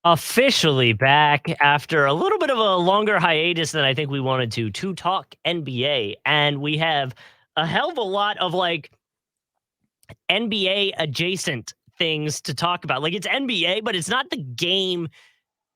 Officially back after a little bit of a longer hiatus than I think we wanted to talk NBA. And we have a hell of a lot of like NBA adjacent things to talk about. Like it's NBA, but it's not the game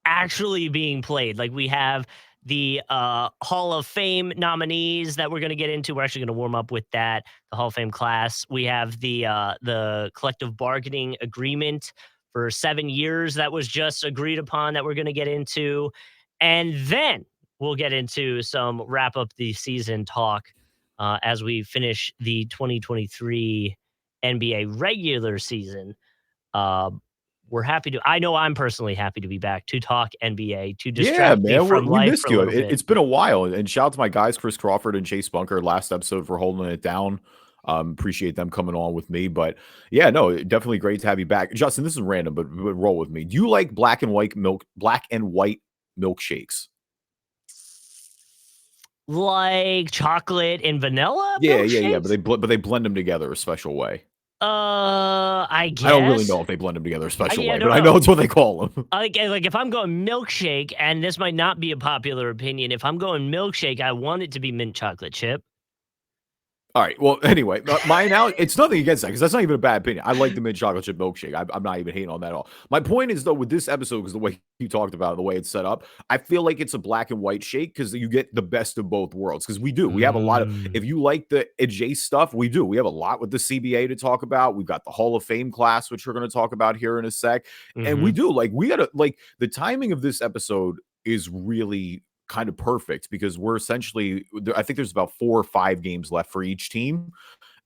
actually being played. Like we have the Hall of Fame nominees that we're going to get into. We're actually going to warm up with that, the Hall of Fame class. We have the collective bargaining agreement for 7 years that was just agreed upon that we're going to get into. And then we'll get into some wrap up the season talk as we finish the 2023 NBA regular season. Uh, we're happy to. I know I'm personally happy to be back to talk NBA to Yeah, distract me man, from we life missed for a you. little bit. It's been a while, and shout out to my guys, Chris Crawford and Chase Bunker, last episode for holding it down. Appreciate them coming on with me, but yeah, no, definitely great to have you back, Justin. This is random, but roll with me. Do you like black and white milkshakes? Like chocolate and vanilla Yeah, milkshakes? but they blend them together a special way. I I don't really know guess. if they blend them together a special Yeah, I way, don't but I know know. it's what they call them. Like if I'm going milkshake, and this might not be a popular opinion, if I'm going milkshake, I want it to be mint chocolate chip. All right. Well, anyway, my now it's nothing against that because that's not even a bad opinion. I like the mint chocolate chip milkshake. I'm not even hating on that at all. My point is though, with this episode, because the way you talked about it, the way it's set up, I feel like it's a black and white shake because you get the best of both worlds. Because we have a lot of. Mm, If you like the adjacent stuff, we do. We have a lot with the CBA to talk about. We've got the Hall of Fame class, which we're going to talk about here in a sec, and we mm-hmm. do we got to like the timing of this episode is really kind of perfect because we're essentially I think there's about 4 or 5 games left for each team.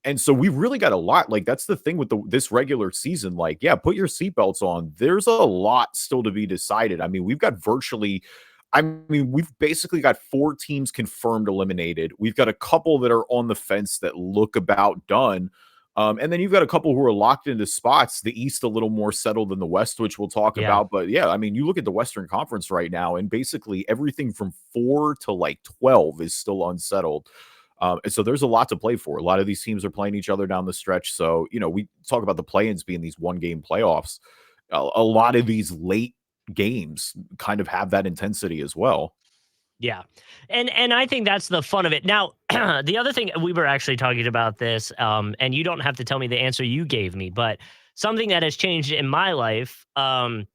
And so we really got a lot. Like that's the thing with this regular season. Like, yeah, put your seatbelts on. There's a lot still to be decided. I mean, we've basically got 4 teams confirmed eliminated. We've got a couple that are on the fence that look about done. And then you've got a couple who are locked into spots. The East a little more settled than the West, which we'll talk Yeah. about. But yeah, I mean, you look at the Western Conference right now, and basically everything from 4 to like 12 is still unsettled. And so there's a lot to play for. A lot of these teams are playing each other down the stretch. So, we talk about the play-ins being these one-game playoffs. A lot of these late games kind of have that intensity as well. Yeah. And I think that's the fun of it. Now, the other thing we were actually talking about this, and you don't have to tell me the answer you gave me, but something that has changed in my life from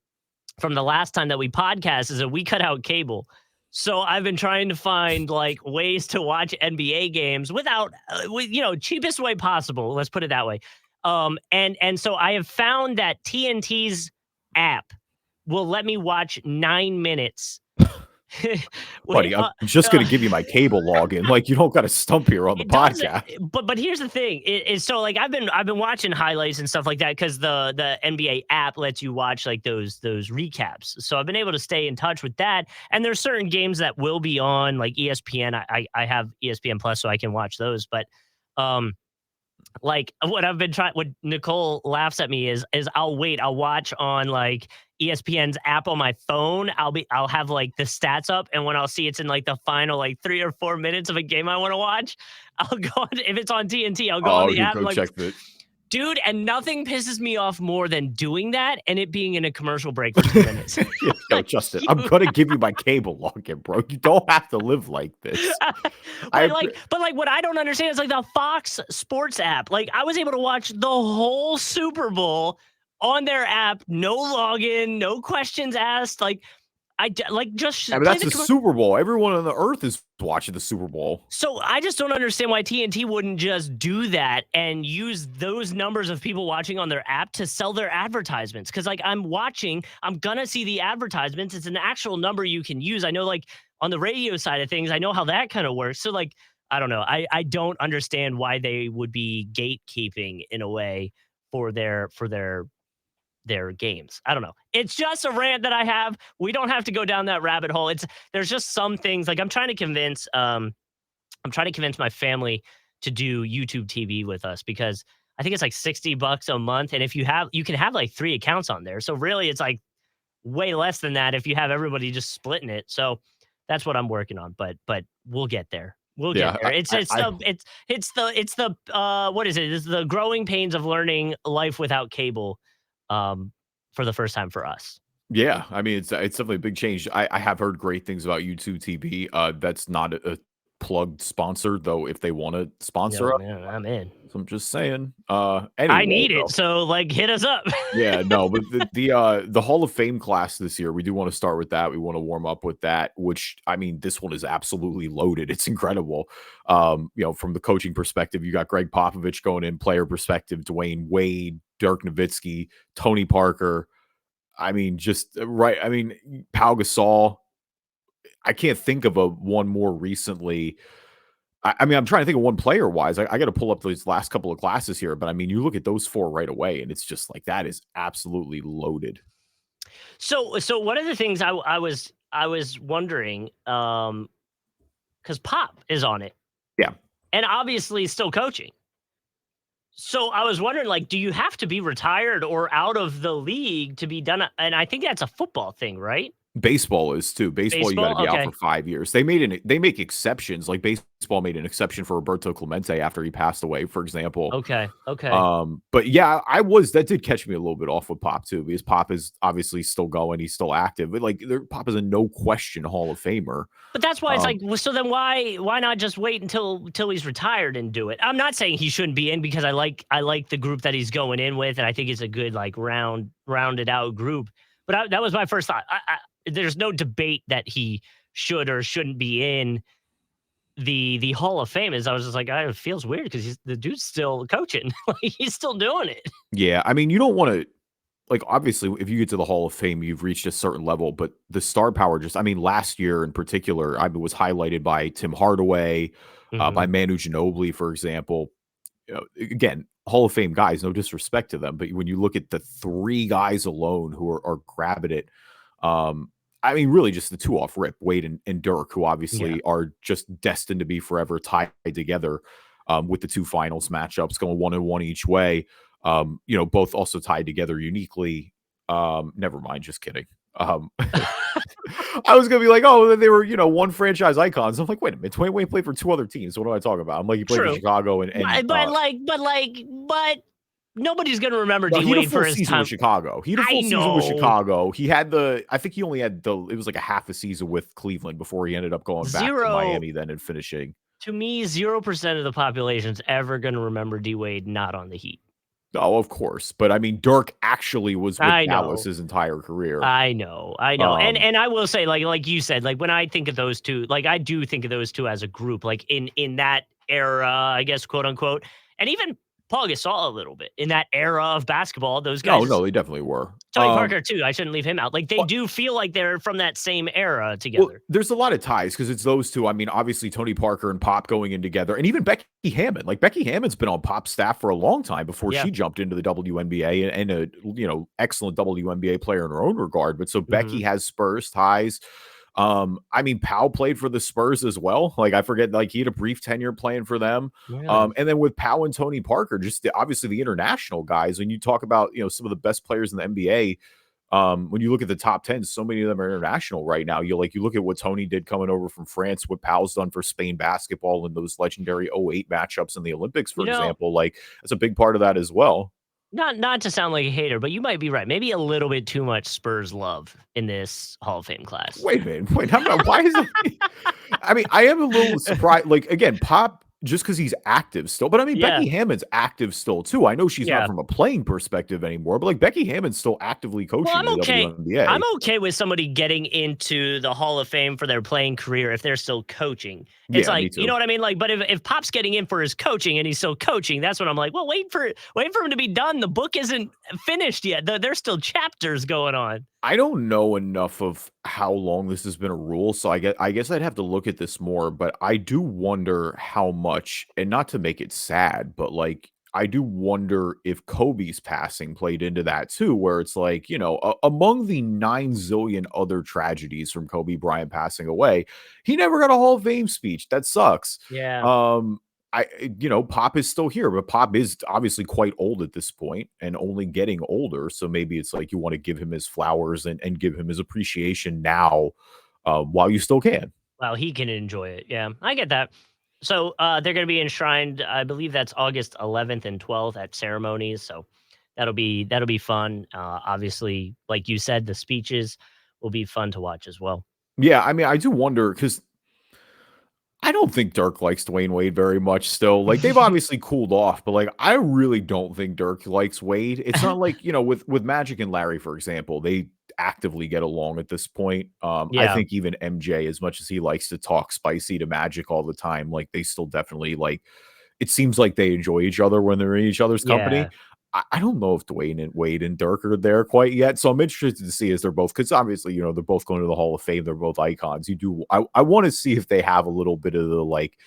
the last time that we podcast is that we cut out cable. So I've been trying to find like ways to watch NBA games without, cheapest way possible. Let's put it that way. And so I have found that TNT's app will let me watch 9 minutes. Wait, Buddy, I'm just going to give you my cable login. Like, you don't got to stump here on the it doesn't. podcast. But here's the thing: is so like I've been watching highlights and stuff like that because the NBA app lets you watch like those recaps. So I've been able to stay in touch with that. And there's certain games that will be on like ESPN. I have ESPN Plus, so I can watch those. But like what I've been trying, what Nicole laughs at me is I'll watch on like ESPN's app on my phone. I'll have like the stats up, and when I'll see it's in like the final like 3 or 4 minutes of a game I want to watch, I'll go on. If it's on TNT, I'll go on the you app. go Like, check the. dude, and nothing pisses me off more than doing that and it being in a commercial break for 2 minutes. Yo, Justin, I'm gonna give you my cable login, bro. You don't have to live like this. but like what I don't understand is like the Fox Sports app. Like I was able to watch the whole Super Bowl on their app, no login, no questions asked. Like just I mean, play that's the the. Super Bowl. Everyone on the earth is watching the Super Bowl. So I just don't understand why TNT wouldn't just do that and use those numbers of people watching on their app to sell their advertisements. Cause like I'm gonna see the advertisements. It's an actual number you can use. I know like on the radio side of things, I know how that kind of works. So like, I don't know. I don't understand why they would be gatekeeping in a way for their games. I don't know. It's just a rant that I have. We don't have to go down that rabbit hole. There's just some things like I'm trying to convince my family to do YouTube TV with us because I think it's like $60 a month. And if you can have like 3 accounts on there. So really it's like way less than that if you have everybody just splitting it. So that's what I'm working on, but we'll get there. We'll get there. It's the what is it? It's the growing pains of learning life without cable for the first time for us. Yeah, I mean, it's definitely a big change. I have heard great things about YouTube TV. That's not a plugged sponsor, though. If they want to sponsor Yo, us, man, I'm in. so I'm just saying. I Anyway, need it, though. so, like, hit us up. Yeah, no, but the Hall of Fame class this year, we do want to start with that. We want to warm up with that, which I mean, this one is absolutely loaded. It's incredible. From the coaching perspective, you got Greg Popovich going in, player perspective, Dwayne Wade, Dirk Nowitzki, Tony Parker. I mean, just right. I mean, Pau Gasol. I can't think of a one more recently. I mean, I'm trying to think of one player wise. I got to pull up those last couple of classes here, but I mean, you look at those four right away, and it's just like that is absolutely loaded. So one of the things I was wondering, because Pop is on it, Yeah, and obviously still coaching. So I was wondering, like, do you have to be retired or out of the league to be done? And I think that's a football thing, right? baseball is too. Baseball, you got to Baseball, be out for okay, 5 years. They make exceptions. Like baseball made an exception for Roberto Clemente after he passed away, for example. okay. But yeah, that did catch me a little bit off with Pop too, because Pop is obviously still going, he's still active, but like Pop is a no question Hall of Famer. But that's why it's Um, like, well, so then why not just wait until he's retired and do it? I'm not saying he shouldn't be in because I like the group that he's going in with, and I think it's a good like rounded out group. But that was my first thought. There's no debate that he should or shouldn't be in the Hall of Fame. Is I was just like, it feels weird because the dude's still coaching, like he's still doing it. yeah, I mean, you don't want to like obviously if you get to the Hall of Fame, you've reached a certain level, but the star power just I mean, last year in particular, I mean, was highlighted by Tim Hardaway, by Hmm. Manu Ginobili, for example. Again, Hall of Fame guys, no disrespect to them, but when you look at the three guys alone who are grabbing it, um, I mean, really just the two off rip, Wade and Dirk, who Yeah. obviously are just destined to be forever tied together with the two finals matchups going 1-1 each way. Both also tied together uniquely. Never mind, just kidding. I was gonna be like, oh, they were, one franchise icons. I'm like, wait a minute, Dwayne Wade played for two other teams. What am I talking about? I'm like, he played for True. Chicago and But nobody's gonna remember no, D he had a Wade full for his season with time. Chicago. He had a I full season with know. Chicago. I think he only had it was like a half a season with Cleveland before he ended up going back to Zero Miami then and finishing. to me, 0% of the population's ever gonna remember D Wade not on the Heat. Oh, of course. But I mean, Dirk actually was with I Dallas know. his entire career. I know. And Um, and I will say, like you said, like when I think of those two, like I do think of those two as a group, like in that era, I guess, quote unquote, and even Paul Gasol a little bit in that era of basketball. Those no, guys, no, they definitely were. Tony Parker too. I shouldn't leave him out. Like they Well, do feel like they're from that same era Well, together. there's a lot of ties because it's those two. I mean, obviously Tony Parker and Pop going in together, and even Becky Hammond. Like Becky Hammond's been on Pop's staff for a long time before Yeah. she jumped into the WNBA and a excellent WNBA player in her own regard. But so Hmm. Becky has Spurs ties. I mean, Powell played for the Spurs as well. Like I forget, like he had a brief tenure playing for them. Yeah. And then with Powell and Tony Parker, just obviously the international guys. When you talk about some of the best players in the NBA, when you look at the top 10, so many of them are international right now. You look at what Tony did coming over from France, what Powell's done for Spain basketball in those legendary '08 matchups in the Olympics, You for know, example. Like that's a big part of that as well. not to sound like a hater, but you might be right. Maybe a little bit too much Spurs love in this Hall of Fame class. Wait a minute. Wait, how about why is it? I mean, I am a little surprised. Like again, Pop just because he's active still, but I mean Yeah. Becky Hammond's active still too. I know she's not Yeah. from a playing perspective anymore, but like Becky Hammond's still actively Well, coaching I'm in the okay. I'm WNBA. okay with somebody getting into the Hall of Fame for their playing career if they're still coaching. It's Yeah, me like, you know too. what I mean? Like, but if Pop's getting in for his coaching and he's still coaching, that's when I'm like, well, wait for him to be done. The book isn't finished yet. There's still chapters going on. I don't know enough of how long this has been a rule, so I guess I'd have to look at this more, but I do wonder how much, and not to make it sad, but like I do wonder if Kobe's passing played into that too, where it's like, among the 9 zillion other tragedies from Kobe Bryant passing away, he never got a Hall of Fame speech. That sucks. Yeah. Um, Pop is still here, but Pop is obviously quite old at this point and only getting older. So maybe it's like you want to give him his flowers and give him his appreciation now, while you still can. Well, he can enjoy it. Yeah, I get that. So they're going to be enshrined. I believe that's August 11th and 12th at ceremonies. So that'll be fun. Obviously, like you said, the speeches will be fun to watch as well. Yeah, I mean, I do wonder because I don't think Dirk likes Dwayne Wade very much still. Like they've obviously cooled off, but like I really don't think Dirk likes Wade. It's not like, with Magic and Larry, for example, they actively get along at this point. I Yeah, think even MJ, as much as he likes to talk spicy to Magic all the time, like they still definitely like it seems like they enjoy each other when they're in each other's company. yeah, I don't know if Dwayne and Wade and Dirk are there quite yet. So I'm interested to see as they're both because obviously, they're both going to the Hall of Fame. They're both icons. I want to see if they have a little bit of the like,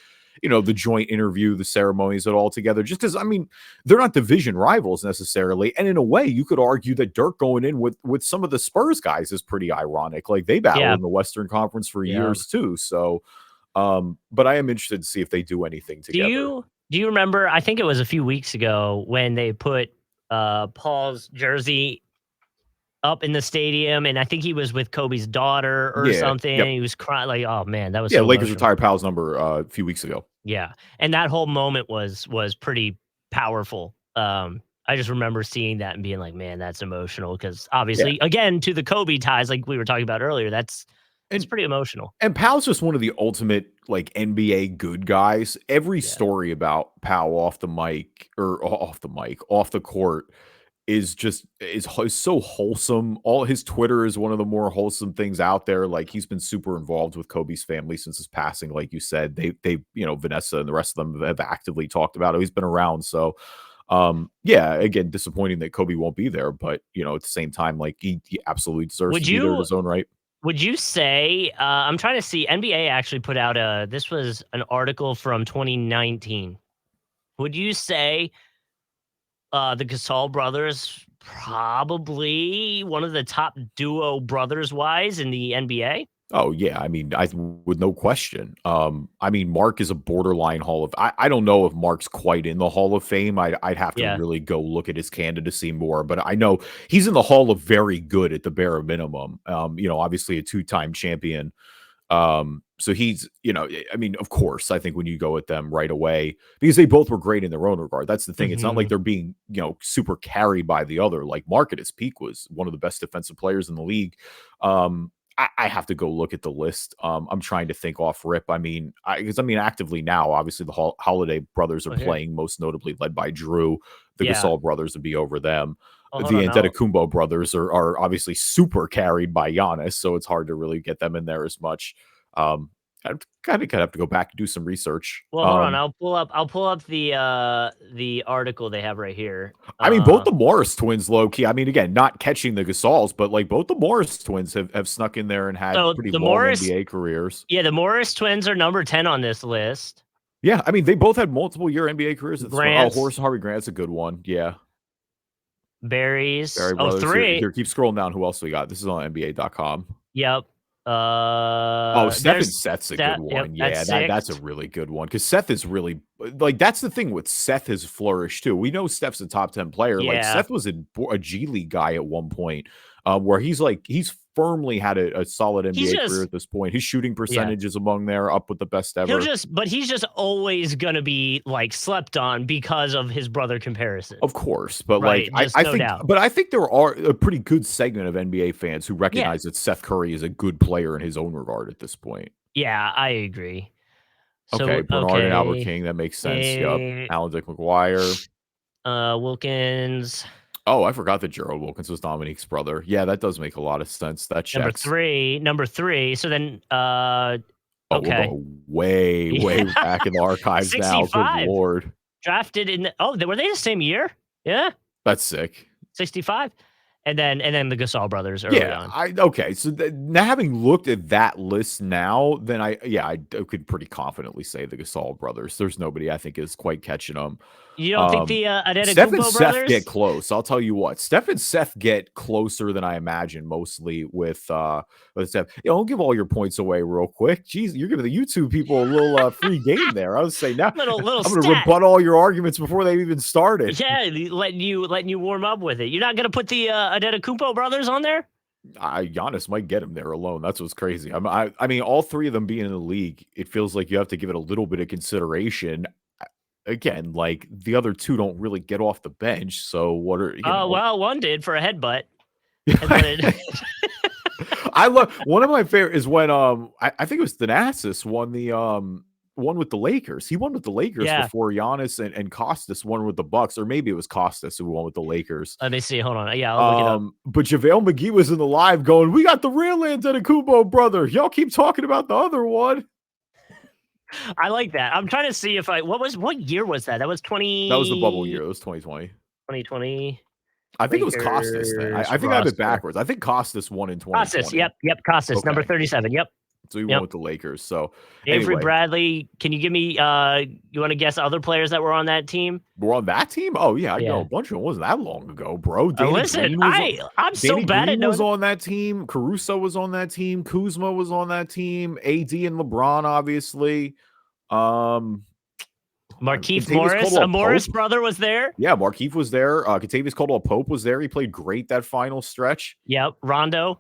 the joint interview, the ceremonies, it all together. Just because I mean, they're not division rivals necessarily. And in a way, you could argue that Dirk going in with some of the Spurs guys is pretty ironic. Like they battled yeah, in the Western Conference for yeah. years too. So but I am interested to see if they do anything Do together. you do you remember? I think it was a few weeks ago when they put Paul's jersey up in the stadium, and I think he was with Kobe's daughter or Yeah. something. Yep. And he was crying like, "Oh man, that was Yeah, so Lakers emotional." retired Pal's number a few weeks ago. Yeah, and that whole moment was pretty powerful. I just remember seeing that and being like, "Man, that's emotional." Because Yeah. obviously, again, to the Kobe ties, like we were talking about earlier, that's And pretty emotional. and Pal's just one of the ultimate like NBA good guys. Every Yeah, story about Pal off the mic or off the mic, off the court is so wholesome. All his Twitter is one of the more wholesome things out there. Like he's been super involved with Kobe's family since his passing. Like you said, Vanessa and the rest of them have actively talked about it. He's been around. So yeah, again, disappointing that Kobe won't be there, but at the same time, like he absolutely deserves would to be there in you his own right. would you say? I'm trying to see. NBA actually put out a. This was an article from 2019. Would you say the Gasol brothers probably one of the top duo brothers wise in the NBA? Oh yeah, I mean, I with no question. I mean, Mark is a borderline Hall of. I don't know if Mark's quite in the Hall of Fame. I'd have to Yeah. really go look at his candidacy more, but I know he's in the Hall of Very Good at the bare minimum. Obviously a two-time champion. So he's, I mean, of course, I think when you go at them right away, because they both were great in their own regard. That's the thing. It's not like Mhm. they're being, super carried by the other. Like Mark at his peak was one of the best defensive players in the league. I have to go look at the list. I'm trying to think off rip. I mean, actively now, obviously the Holiday brothers are Oh, here. playing, most notably led by Drew. The Yeah. Gasol brothers would be over them. Oh, hold The on. Antetokounmpo brothers are obviously super carried by Giannis, so it's hard to really get them in there as much. I'd kinda have to go back and do some research. Well, hold on. I'll pull up the article they have right here. I mean, both the Morris twins, low key. I mean, again, not catching the Gasols, but like both the Morris twins have snuck in there and had So pretty the long Morris NBA careers. yeah, the Morris twins are number 10 on this list. Yeah, I mean, they both had multiple year NBA careers. Grants, Horace and Harvey Grant's a good one. Yeah, Berries. Barry Oh, brothers. Here, three. keep scrolling down. Who else we got? This is on NBA.com. Yep. Oh, Steph and There's Seth's a good that. Yep, one. that's Yeah, that's a 6. really good one because Seth is really like that's the thing with Seth has flourished too. We know Steph's a top 10 player. Like Yeah. Seth was a G League guy at one point, where he's firmly had a solid He's NBA career just at this point. His shooting yeah. percentage is among there, up with the best ever. He's just always gonna be like slept on because of his brother comparison. Of course, but like Right. Just no doubt. I think there are a pretty good segment of NBA fans who Yeah. recognize that Seth Curry is a good player in his own regard at this point. Yeah, I agree. Okay, So Bernard and Albert okay. King, that makes sense. Yep. Eh, Alan Dick McGuire. Wilkins, Oh, I forgot that Gerald Wilkins was Dominique's brother. Yeah, that does make a lot of sense. That number checks. 3, number 3. So then Oh, we're okay. going way, way Yeah. back in the archives now. Good 65. lord. Drafted in were they the same year? Yeah. That's sick. 65. And then the Gasol brothers early Yeah, on. okay. So now having looked at that list now, then I could pretty confidently say the Gasol brothers. There's nobody I think is quite catching them. You don't think the Steph and Adetokounmpo Seth get brothers? close. I'll tell you what. Steph and Seth get closer than I imagine, mostly with Steph. Don't give all your points away real quick. Jeez, you're giving the YouTube people a little free game there. I would say now Little I'm gonna stat. rebut all your arguments before they've even started. Yeah, letting you warm up with it. You're not gonna put the Adetokounmpo brothers on there? Giannis might get him there alone. That's what's crazy. I mean, all three of them being in the league, it feels like you have to give it a little bit of consideration. again, like the other two don't really get off the bench. So what are Oh, well, one did for a headbutt. I love one of my favorite is when I think it was Thanasis won the one with the Lakers. He won with the Lakers before Giannis and Costas won with the Bucks, or maybe it was Costas who won with the Lakers. Let me see. Hold on. Yeah, I'll look it up. But JaVale McGee was in the live going, "We got the real Antetokounmpo brother. Y'all keep talking about the other one." I like that. I'm trying to see if what year was that? That was 20. That was the bubble year. It was 2020. 2020. I think it was Costas then. I think I have it backwards. I think Costas won in 2020. Costas, yep. Costas, number 37. Yep. So he won with the Lakers. So Avery Bradley. Can you give me? You want to guess other players that were on that team? Were on that team? Oh yeah, I know a bunch of them. It wasn't that long ago, bro. Listen, I'm so bad at knowing. Was on that team. Caruso was on that team. Kuzma was on that team. AD and LeBron, obviously. Markieff Morris, a Morris brother was there. Yeah, Markieff was there. Kentavious Caldwell-Pope was there. He played great that final stretch. Yep, Rondo.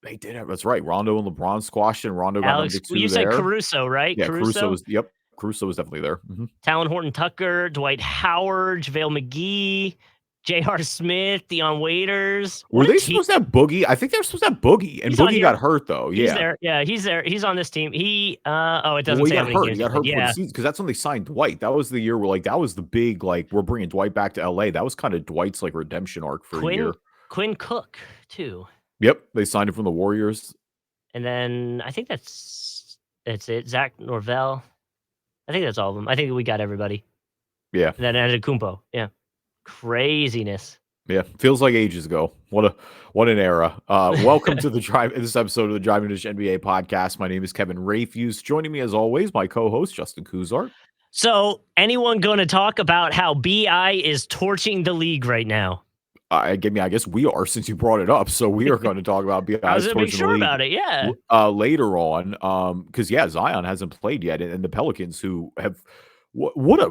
They did it. That's right. Rondo and LeBron squashed, and Rondo got number 2 you said Caruso, right? Yeah, Caruso was. Yep, Caruso was definitely there. Talon Horton-Tucker, Dwight Howard, JaVale McGee, J.R. Smith, Dion Waiters. Were they supposed to have Boogie? I think they were supposed to have Boogie, and Boogie got hurt though. He's there. Yeah, he's there. He's on this team. It doesn't say how many games. He got hurt for the season because that's when they signed Dwight. That was the year where that was the big we're bringing Dwight back to L.A. That was kind of Dwight's redemption arc for a year. Quinn Cook too. Yep, they signed him from the Warriors. And then I think that's it. Zach Norvell. I think that's all of them. I think we got everybody. Yeah. And then Antetokounmpo. Yeah. Craziness. Yeah, feels like ages ago. What an era. Welcome to this episode of the Driving Dish NBA podcast. My name is Kevin Rayfuse. Joining me as always, my co-host Justin Kuzart. So, anyone going to talk about how BI is torching the league right now? I guess we are, since you brought it up. So we are going to talk about BI. I was going to be sure about it, yeah. Later on, because Zion hasn't played yet, and the Pelicans, who have what a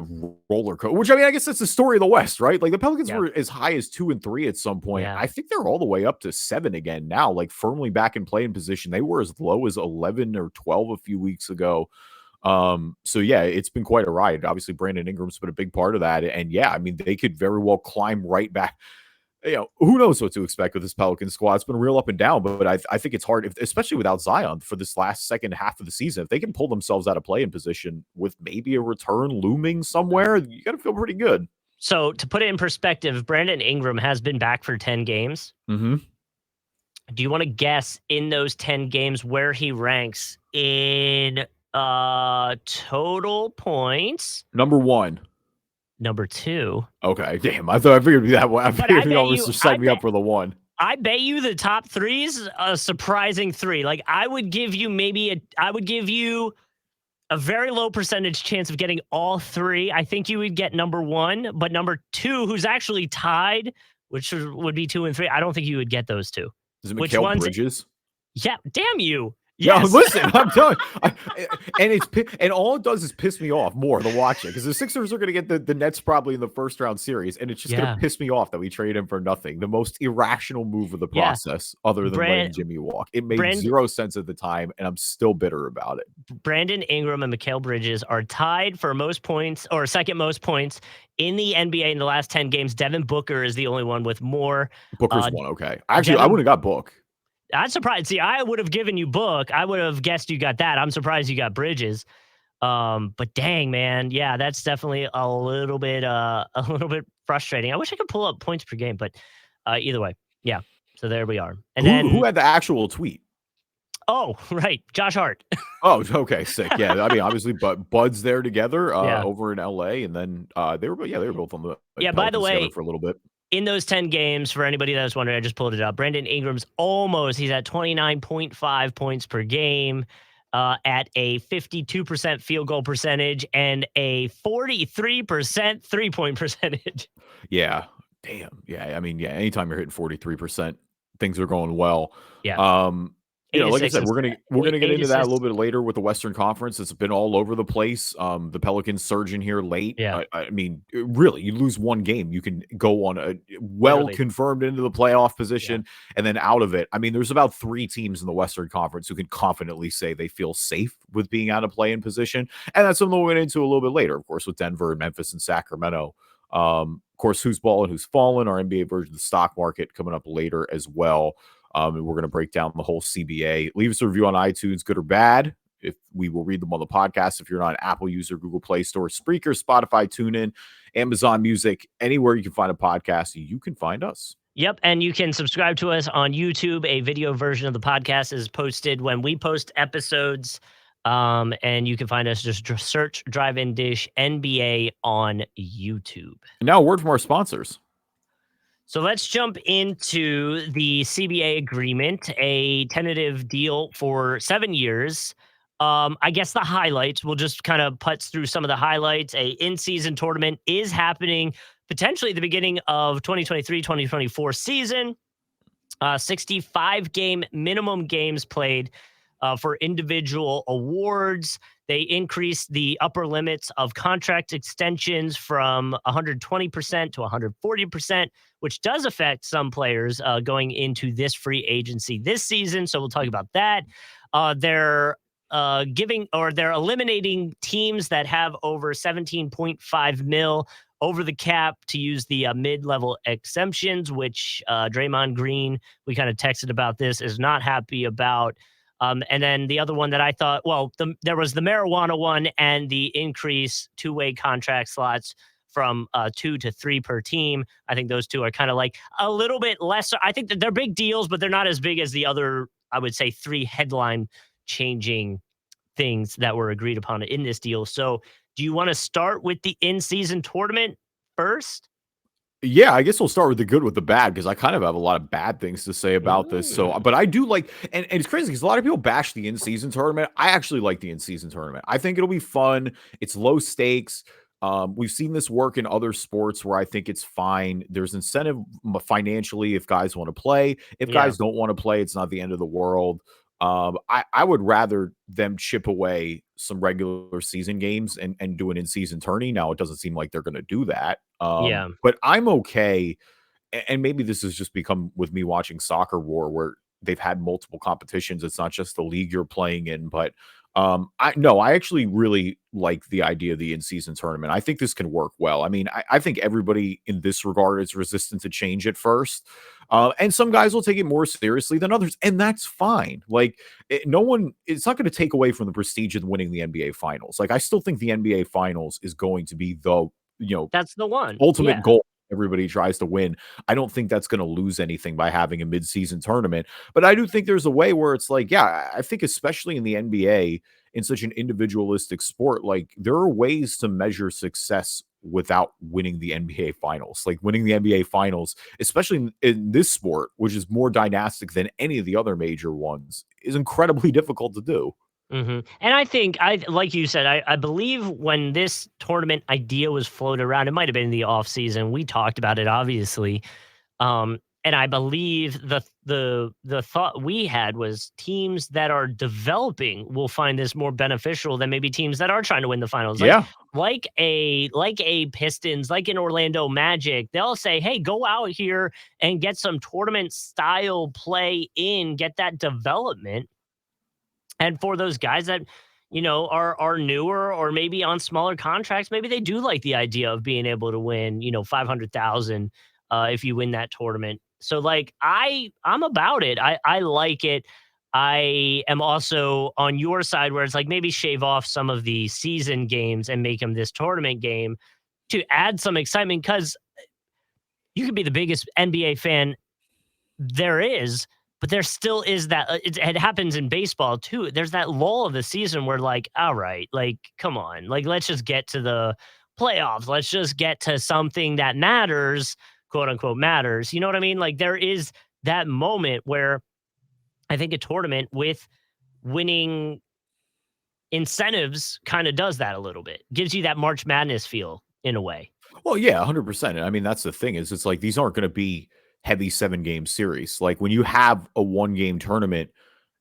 roller coaster. Which I guess that's the story of the West, right? Like the Pelicans were as high as 2 and 3 at some point. Yeah. I think they're all the way up to 7 again now, firmly back in playing position. They were as low as 11 or 12 a few weeks ago. So yeah, it's been quite a ride. Obviously, Brandon Ingram's been a big part of that, and yeah, they could very well climb right back. Who knows what to expect with this Pelican squad? It's been real up and down, but I think it's hard, especially without Zion for this last second half of the season. If they can pull themselves out of play-in position with maybe a return looming somewhere, you got to feel pretty good. So to put it in perspective, Brandon Ingram has been back for 10 games. Mm-hmm. Do you want to guess in those 10 games where he ranks in total points? Number 1. Number 2. Okay, damn. I figured it'd be that one. I figured you always set me up for the 1. I bet you the top 3's a surprising 3. I would give you a very low percentage chance of getting all 3. I think you would get number 1, but number 2, who's actually tied, which would be 2 and 3. I don't think you would get those 2. Is it Mikal Bridges? Yeah, damn you. Yes. Yeah, listen, I'm telling you. And all it does is piss me off more to watch it, because the Sixers are going to get the Nets probably in the first round series, and it's just going to piss me off that we trade him for nothing. The most irrational move of the process, other than letting Jimmy walk. It made zero sense at the time, and I'm still bitter about it. Brandon Ingram and Mikal Bridges are tied for most points, or second most points in the NBA in the last 10 games. Devin Booker is the only one with more. Booker's one, okay. Actually, I wouldn't have got Book. I'm surprised. See, I would have given you Book. I would have guessed you got that. I'm surprised you got Bridges. But dang, man, yeah, that's definitely a little bit frustrating. I wish I could pull up points per game, but either way, yeah. So there we are. And who had the actual tweet? Oh, right, Josh Hart. Oh, okay, sick. Yeah, obviously, but Bud's there together over in LA, and then they were both on the by the way, for a little bit. In those 10 games, for anybody that was wondering, I just pulled it up. Brandon Ingram's he's at 29.5 points per game, at a 52% field goal percentage and a 43% 3-point percentage. Yeah. Damn. Yeah. Anytime you're hitting 43%, things are going well. Yeah. Like I said, and we're gonna get eight into that a assists. little bit later with the Western Conference. It's been all over the place. The Pelicans surge in here late. Yeah, I mean, really, you lose one game, you can go on a well literally. confirmed into the playoff Yeah. position, and then out of it. I mean, there's about 3 teams in the Western Conference who can confidently say they feel safe with being out of play-in position, and that's something we'll get into a little bit later, of course, with Denver, Memphis, and Sacramento. Of course, who's balling, who's fallen, our NBA version of the stock market coming up later as well. And we're going to break down the whole CBA. Leave us a review on iTunes, good or bad. If we will read them on the podcast. If you're not an Apple user, Google Play Store, Spreaker, Spotify, TuneIn, Amazon Music, anywhere you can find a podcast, you can find us. Yep, and you can subscribe to us on YouTube. A video version of the podcast is posted when we post episodes. And you can find us, just search Drive In Dish NBA on YouTube. And now a word from our sponsors. So let's jump into the CBA agreement, a tentative deal for 7 years. I guess the highlights, we'll just kind of putz through some of the highlights. A in-season tournament is happening potentially at the beginning of 2023-2024 season. 65 game minimum games played for individual awards. They increased the upper limits of contract extensions from 120% to 140%, which does affect some players going into this free agency this season. So we'll talk about that. They're they're eliminating teams that have over 17.5 mil over the cap to use the mid-level exemptions, which Draymond Green, we kind of texted about this, is not happy about. And then the other one that I thought, well, there was the marijuana one and the increase two-way contract slots from 2 to 3 per team. I think those two are kind of like a little bit less. I think that they're big deals, but they're not as big as the other, I would say, 3 headline changing things that were agreed upon in this deal. So do you want to start with the in-season tournament first? Yeah, I guess we'll start with the good with the bad, because I kind of have a lot of bad things to say about this. So, Mm. but I do like, and it's crazy because a lot of people bash the in-season tournament. I actually like the in-season tournament. I think it'll be fun. It's low stakes. We've seen this work in other sports where I think it's fine. There's incentive financially if guys want to play. If Yeah. guys don't want to play, it's not the end of the world. I would rather them chip away some regular season games and do an in-season tourney. Now, it doesn't seem like they're going to do that. Yeah. But I'm okay. And maybe this has just become with me watching Soccer War, where they've had multiple competitions. It's not just the league you're playing in, but I actually really like the idea of the in-season tournament. I think this can work well. I mean, I think everybody in this regard is resistant to change at first. And some guys will take it more seriously than others, and that's fine. Like, it's not going to take away from the prestige of winning the NBA Finals. Like, I still think the NBA Finals is going to be the, That's the one. ultimate Yeah. goal everybody tries to win. I don't think that's going to lose anything by having a mid-season tournament, but I do think there's a way where it's like, yeah, I think especially in the NBA, in such an individualistic sport, like, there are ways to measure success without winning the NBA finals. Like, winning the NBA finals, especially in this sport, which is more dynastic than any of the other major ones, is incredibly difficult to do. And I think, like you said, I believe when this tournament idea was floated around, it might have been in the off season. We talked about it, obviously. And I believe the thought we had was teams that are developing will find this more beneficial than maybe teams that are trying to win the finals. Yeah. Like a Pistons, like an Orlando Magic, they'll say, "Hey, go out here and get some tournament style play in, get that development." And for those guys that, are newer or maybe on smaller contracts, maybe they do like the idea of being able to win, 500,000 if you win that tournament. So like I'm about it. I like it. I am also on your side where it's like maybe shave off some of the season games and make them this tournament game to add some excitement, because you could be the biggest NBA fan there is, but there still is that it happens in baseball too. There's that lull of the season where like, all right, like, come on, like, let's just get to the playoffs. Let's just get to something that matters, quote unquote matters. You know what I mean? Like, there is that moment where I think a tournament with winning incentives kind of does that a little bit. Gives you that March Madness feel in a way. Well, yeah, 100%. I mean, that's the thing, is it's like these aren't going to be heavy 7-game series. Like, when you have a 1-game tournament,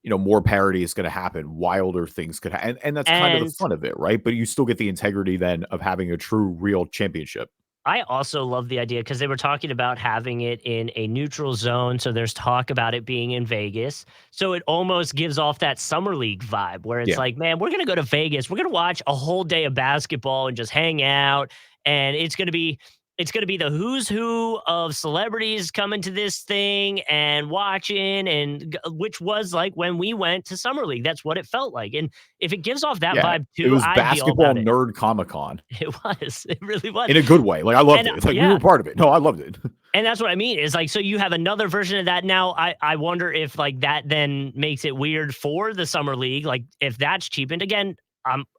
more parity is going to happen, wilder things could happen. And that's kind of the And fun of it, right? But you still get the integrity then of having a true, real championship. I also love the idea because they were talking about having it in a neutral zone. So there's talk about it being in Vegas. So it almost gives off that summer league vibe where it's Yeah. like, man, we're going to go to Vegas. We're going to watch a whole day of basketball and just hang out. And it's going to be the who's who of celebrities coming to this thing and watching, and which was like when we went to summer league. That's what it felt like. And if it gives off that Yeah. vibe It too, was I'd be all basketball about it. nerd Comic Con It was. It really was. in a good way. Like I loved And it. Like we yeah, were part of it. No, I loved it. and that's what I mean. Is like, so you have another version of that now. I wonder if like that then makes it weird for the summer league. Like if that's cheapened again,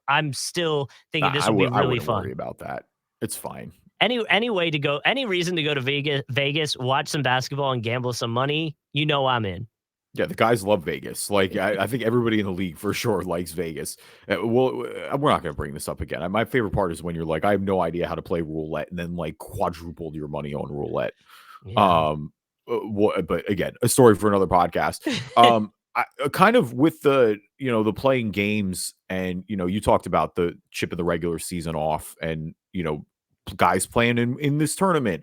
I'm still thinking this would be I really wouldn't worry fun. about that. It's fine. Any way to go, any reason to go to Vegas, watch some basketball and gamble some money. You know I'm in. Yeah, the guys love Vegas. Like I think everybody in the league for sure likes Vegas. We're not going to bring this up again. My favorite part is when you're like, I have no idea how to play roulette, and then like quadrupled your money on roulette. Yeah. Um, but again, a story for another podcast. Kind of with the playing games, and you talked about the chipping the regular season off, and guys playing in this tournament.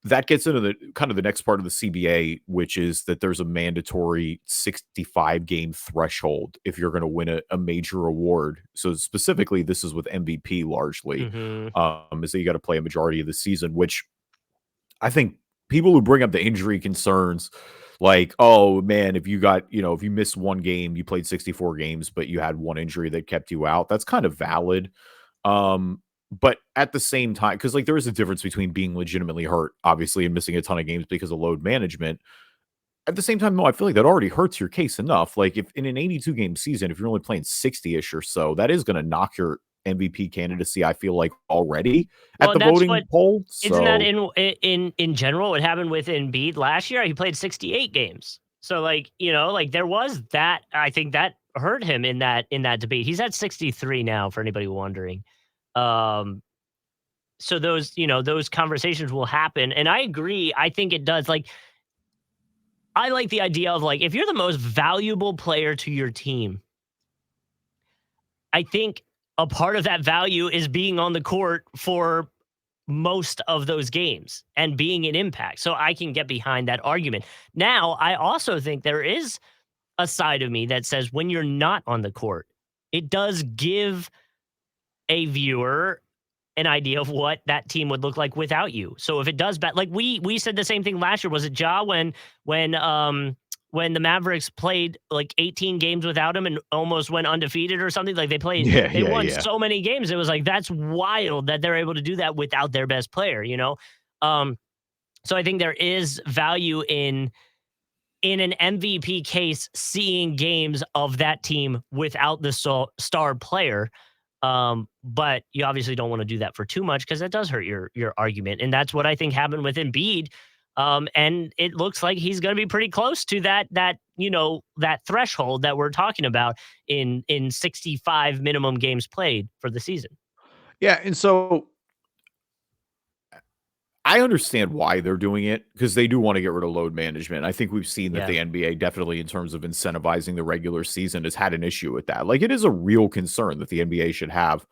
That gets into the kind of the next part of the CBA, which is that there's a mandatory 65 game threshold if you're going to win a major award. So specifically, this is with MVP largely, Hmm. is that you got to play a majority of the season, which I think people who bring up the injury concerns, like, oh man, if you miss one game, you played 64 games, but you had one injury that kept you out, that's kind of valid. But at the same time, because like there is a difference between being legitimately hurt, obviously, and missing a ton of games because of load management. At the same time, no, I feel like that already hurts your case enough. Like if in an 82 game season, if you're only playing 60-ish or so, that is going to knock your MVP candidacy, I feel like, already Well, at the and that's what voting poll. isn't that So in general what happened with Embiid last year? He played 68 games. So like, like there was that. I think that hurt him in that debate. He's at 63 now for anybody wondering. Um so those conversations will happen, and I agree. I think it does. Like I like the idea of like if you're the most valuable player to your team, I think a part of that value is being on the court for most of those games and being an impact. So I can get behind that argument. Now, I also think there is a side of me that says when you're not on the court, it does give a viewer an idea of what that team would look like without you. So if it does like we said the same thing last year. Was it Ja when the Mavericks played like 18 games without him and almost went undefeated or something? Like yeah, they yeah, won yeah. so many games. It was like that's wild that they're able to do that without their best player. Um so I think there is value in an MVP case seeing games of that team without the star player. But you obviously don't want to do that for too much because that does hurt your argument. And that's what I think happened with Embiid. And it looks like he's going to be pretty close to that threshold that we're talking about in 65 minimum games played for the season. Yeah, and so I understand why they're doing it because they do want to get rid of load management. I think we've seen that Yeah. the NBA definitely, in terms of incentivizing the regular season, has had an issue with that. Like, it is a real concern that the NBA should have.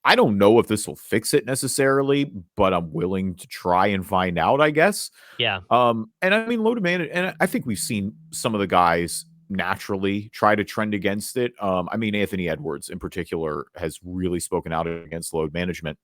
I don't know if this will fix it necessarily, but I'm willing to try and find out, I guess. Yeah. And I mean, load management, and I think we've seen some of the guys naturally try to trend against it. I mean, Anthony Edwards in particular has really spoken out against load management.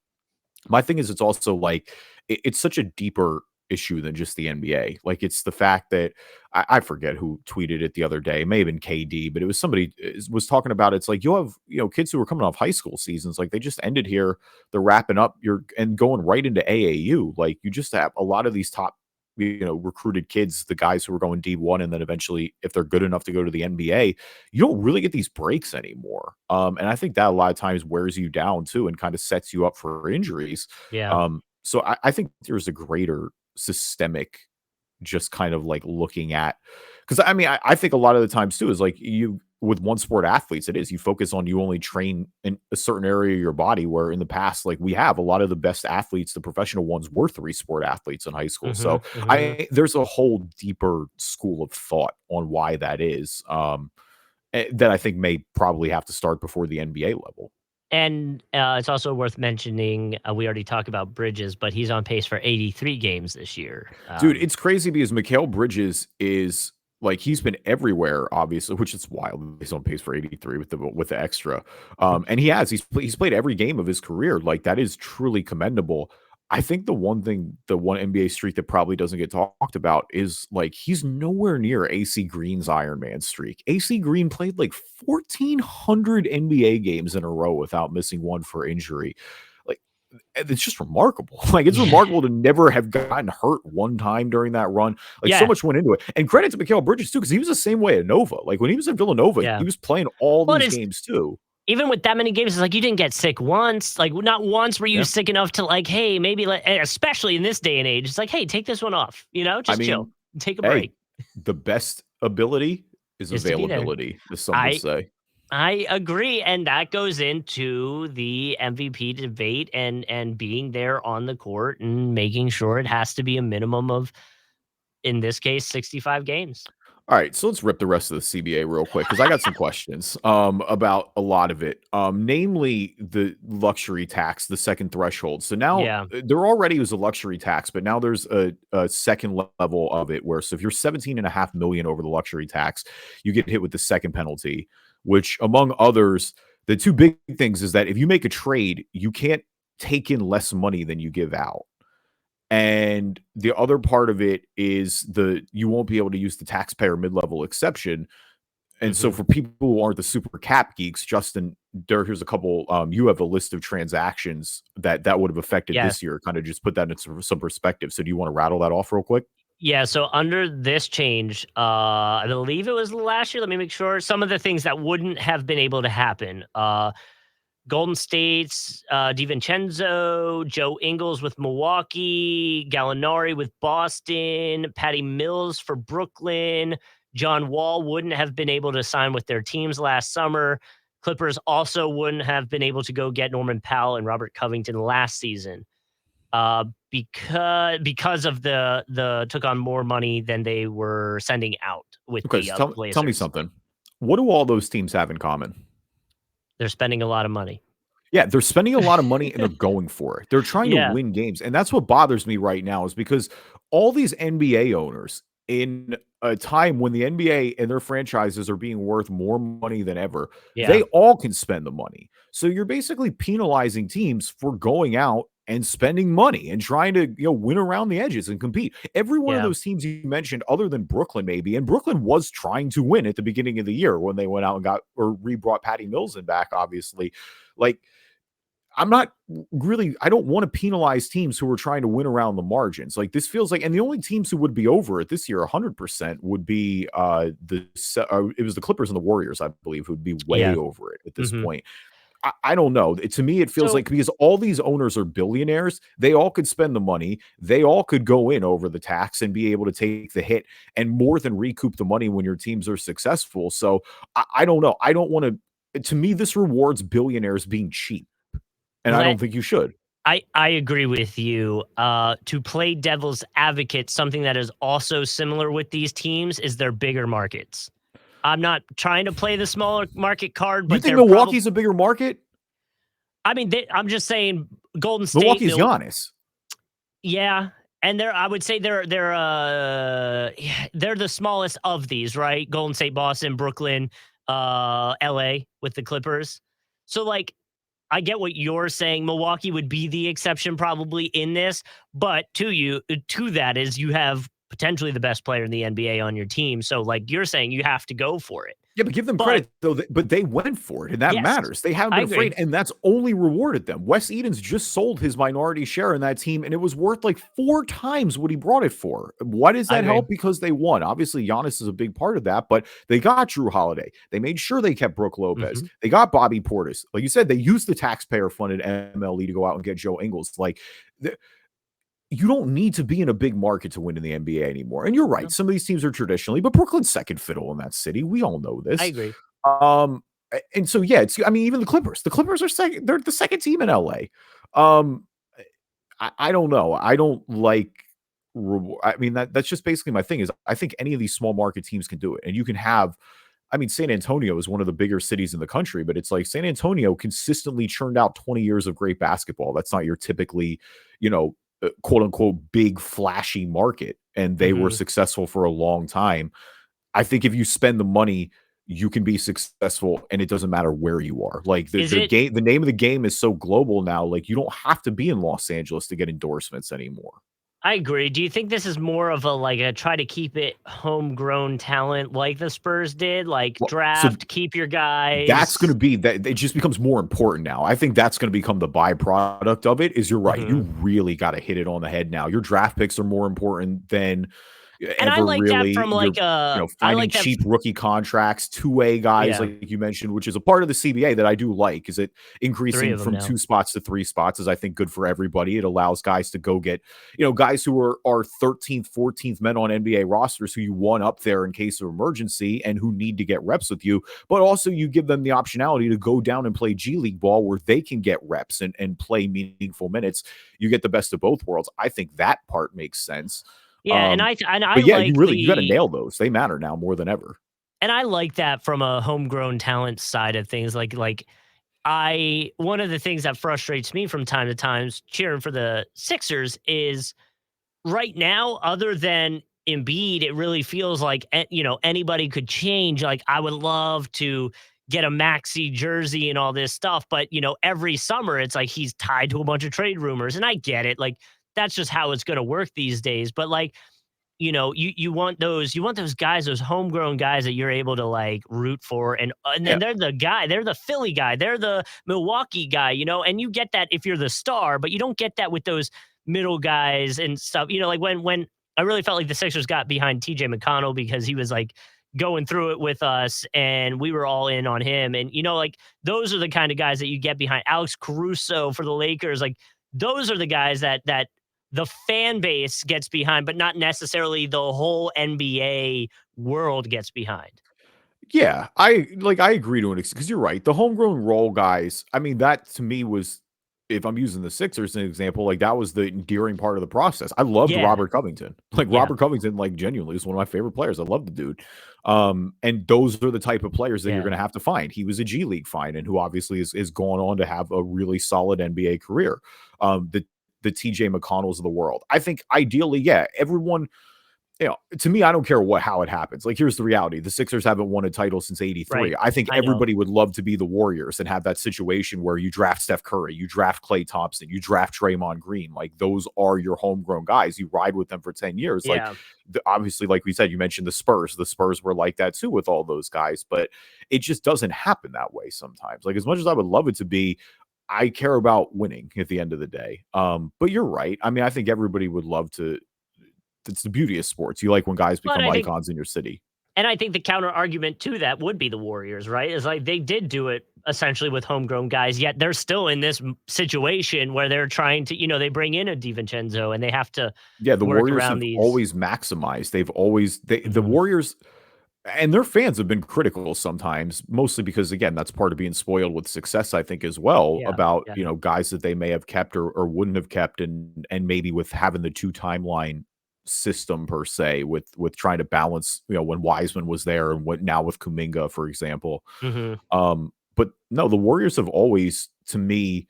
My thing is, it's also like it's such a deeper issue than just the NBA. Like, it's the fact that I forget who tweeted it the other day. It may have been KD, but it was somebody was talking about. It's like you have kids who are coming off high school seasons, like they just ended here. They're wrapping up. And going right into AAU. Like, you just have a lot of these top recruited kids, the guys who are going D1, and then eventually, if they're good enough to go to the NBA, you don't really get these breaks anymore. And I think that a lot of times wears you down too and kind of sets you up for injuries. Yeah. So I think there's a greater systemic just kind of like looking at, because I mean, I think a lot of the times too is like you with one sport athletes, it is you focus on, you only train in a certain area of your body, where in the past, like we have a lot of the best athletes, the professional ones, were 3 sport athletes in high school. Hmm. So Hmm. there's a whole deeper school of thought on why that is. that I think may probably have to start before the NBA level. And, it's also worth mentioning, we already talked about Bridges, but he's on pace for 83 games this year. Dude, it's crazy because Mikal Bridges is like he's been everywhere, obviously, which is wild. He's on pace for 83 with the extra. And he's played every game of his career. Like that is truly commendable. I think the one NBA streak that probably doesn't get talked about is like he's nowhere near AC Green's Iron Man streak. AC Green played like 1,400 NBA games in a row without missing one for injury. Like and it's just remarkable. Like it's Yeah. remarkable to never have gotten hurt one time during that run. Like so Yeah, much went into it. And credit to Mikal Bridges too, because he was the same way at Nova. Like when he was in Villanova, yeah. he was playing all Well, these it's games too. even with that many games, it's like you didn't get sick once. Like not once were you Yeah. sick enough to like, hey, maybe especially in this day and age, it's like, hey, take this one off. I Just chill, mean, take a hey, break. the best ability is Is to be there. availability, as some would I say. I agree, and that goes into the MVP debate and being there on the court and making sure it has to be a minimum of, in this case, 65 games. All right, so let's rip the rest of the CBA real quick because I got some questions about a lot of it. Namely the luxury tax, the second threshold. So now Yeah, there already was a luxury tax, but now there's a second level of it where so if you're 17.5 million over the luxury tax, you get hit with the second penalty, which among others, the two big things is that if you make a trade, you can't take in less money than you give out. And the other part of it is you won't be able to use the taxpayer mid-level exception. And so mhm, for people who aren't the super cap geeks, Justin, here's a couple. You have a list of transactions that would have affected yes. this year. Kind of just put that into some perspective. So do you want to rattle that off real quick? Yeah, so under this change, I believe it was last year, let me make sure, some of the things that wouldn't have been able to happen, Golden State's DiVincenzo, Joe Ingles with Milwaukee, Gallinari with Boston, Patty Mills for Brooklyn. John Wall wouldn't have been able to sign with their teams last summer. Clippers also wouldn't have been able to go get Norman Powell and Robert Covington last season because of the took on more money than they were sending out with Okay, the so tell me Blazers. something. What do all those teams have in common? They're spending a lot of money. Yeah, they're spending a lot of money and they're going for it. They're trying to Yeah, win games. And that's what bothers me right now is because all these NBA owners in a time when the NBA and their franchises are being worth more money than ever, yeah, they all can spend the money. So you're basically penalizing teams for going out and spending money and trying to, win around the edges and compete. Every one of yeah. those teams you mentioned, other than Brooklyn, maybe, and Brooklyn was trying to win at the beginning of the year when they went out and got or re-brought Patty Mills in back, obviously. Like I'm not really I don't want to penalize teams who are trying to win around the margins. Like this feels like and the only teams who would be over it this year 100% would be it was the Clippers and the Warriors, I believe, who would be way Yeah. over it at this Mhm. point. I don't know. To me, it feels So, like because all these owners are billionaires, they all could spend the money. They all could go in over the tax and be able to take the hit and more than recoup the money when your teams are successful. So I don't know. I don't want to me, this rewards billionaires being cheap. And I let don't think you should. I agree with you. To play devil's advocate, something that is also similar with these teams is their bigger markets. I'm not trying to play the smaller market card, You but think they're probably. Milwaukee's a bigger market? I mean, I'm just saying Golden State, Milwaukee's Giannis. yeah, and I would say yeah, they're the smallest of these, right? Golden State, Boston, Brooklyn, LA with the Clippers. So like I get what you're saying. Milwaukee would be the exception probably in this, but to that is you have potentially the best player in the NBA on your team. So like you're saying you have to go for it. Yeah, but give them But credit though. But they went for it, and that yes, matters. They haven't I been afraid, agree. and that's only rewarded them. Wes Edens just sold his minority share in that team, and it was worth like 4 times what he brought it for. Why does I that agree. help? Because they won. Obviously, Giannis is a big part of that, but they got Drew Holiday. They made sure they kept Brooke Lopez. Mhm. They got Bobby Portis. Like you said, they used the taxpayer-funded MLE to go out and get Joe Ingles. Like you don't need to be in a big market to win in the NBA anymore. And you're right. No, Some of these teams are traditionally, but Brooklyn's second fiddle in that city. We all know I this. agree. And so yeah, it's I mean, even the Clippers. The Clippers are second, they're the second team in LA. Um, I don't know. I don't like I mean, that's just basically my thing is I think any of these small market teams can do it. And you can have I mean, San Antonio is one of the bigger cities in the country, but it's like San Antonio consistently churned out 20 years of great basketball. That's not your typically, quote unquote, big flashy market. And they were Hmm. successful for a long time. I think if you spend the money, you can be successful and it doesn't matter where you are. Like Is it? the name of the game is so global now. Like you don't have to be in Los Angeles to get endorsements anymore. I agree. Do you think this is more of a like a try to keep it homegrown talent like the Spurs did, like Well, so draft, keep your that's guys? gonna be that it just becomes more important now. I think that's gonna become the byproduct of it, is you're right. You Hmm. really gotta hit it on the head now. Your draft picks are more important than And I ever like that really. from You're, like I finding like that. cheap rookie contracts, two-way guys, Yeah, like you mentioned, which is a part of the CBA that I do like, is it three increasing of them from now. 2 spots to 3 spots is, I think, good for everybody. It allows guys to go get, guys who are 13th, 14th men on NBA rosters who you want up there in case of emergency and who need to get reps with you, but also you give them the optionality to go down and play G League ball where they can get reps and play meaningful minutes. You get the best of both worlds. I think that part makes sense. Yeah, and Um, I but yeah, like you gotta the nail those. They matter now more than ever. and I like that from a homegrown talent side of things. Like I one of the things that frustrates me from time to times cheering for the Sixers is right now, other than Embiid, it really feels like anybody could change. Like I would love to get a Maxi jersey and all this stuff, but every summer it's like he's tied to a bunch of trade rumors, and I get it. Like that's just how it's going to work these days. But like you want those guys, those homegrown guys that you're able to like root for, and then Yeah, they're the Philly guy, they're the Milwaukee guy, and you get that if you're the star, but you don't get that with those middle guys and stuff. Like when I really felt like the Sixers got behind TJ McConnell because he was like going through it with us and we were all in on him. And like those are the kind of guys that you get behind. Alex Caruso for the Lakers, like those are the guys that the fan base gets behind, but not necessarily the whole NBA world gets behind. yeah. I agree to an extent because you're right. The homegrown role guys, I mean, that to me was, if I'm using the Sixers as an example, like that was the endearing part of the process. I loved Yeah, Robert Covington. Like yeah, Robert Covington, like genuinely is one of my favorite players. I love the dude. And those are the type of players that you're yeah. gonna have to find. He was a G League find and who obviously is going on to have a really solid NBA career. The TJ McConnells of the world. I think ideally, yeah, everyone, to me, I don't care how it happens. Like, here's the reality. The Sixers haven't won a title since Right. '83. I think I know. everybody would love to be the Warriors and have that situation where you draft Steph Curry, you draft Klay Thompson, you draft Draymond Green. Like, those are your homegrown guys. You ride with them for 10 years. Like, Yeah. obviously, like we said, you mentioned the Spurs. The Spurs were like that too with all those guys, but it just doesn't happen that way sometimes. Like, as much as I would love it to be, I care about winning at the end of the day. But you're right. I mean, I think everybody would love to. It's the beauty of sports. You like when guys But become I think icons in your city. I think the counter argument to that would be the Warriors, right? Is like they did do it essentially with homegrown guys, yet they're still in this situation where they're trying to, they bring in a DiVincenzo and they have to Yeah, the work Warriors around have these. always maximized. They've always the Mhm. Warriors and their fans have been critical sometimes, mostly because again, that's part of being spoiled with success, I think, as well, Yeah. about, Yeah. guys that they may have kept or wouldn't have kept, and maybe with having the two timeline system per se, with trying to balance, when Wiseman was there and what now with Kuminga, for example. Mhm. But no, the Warriors have always, to me,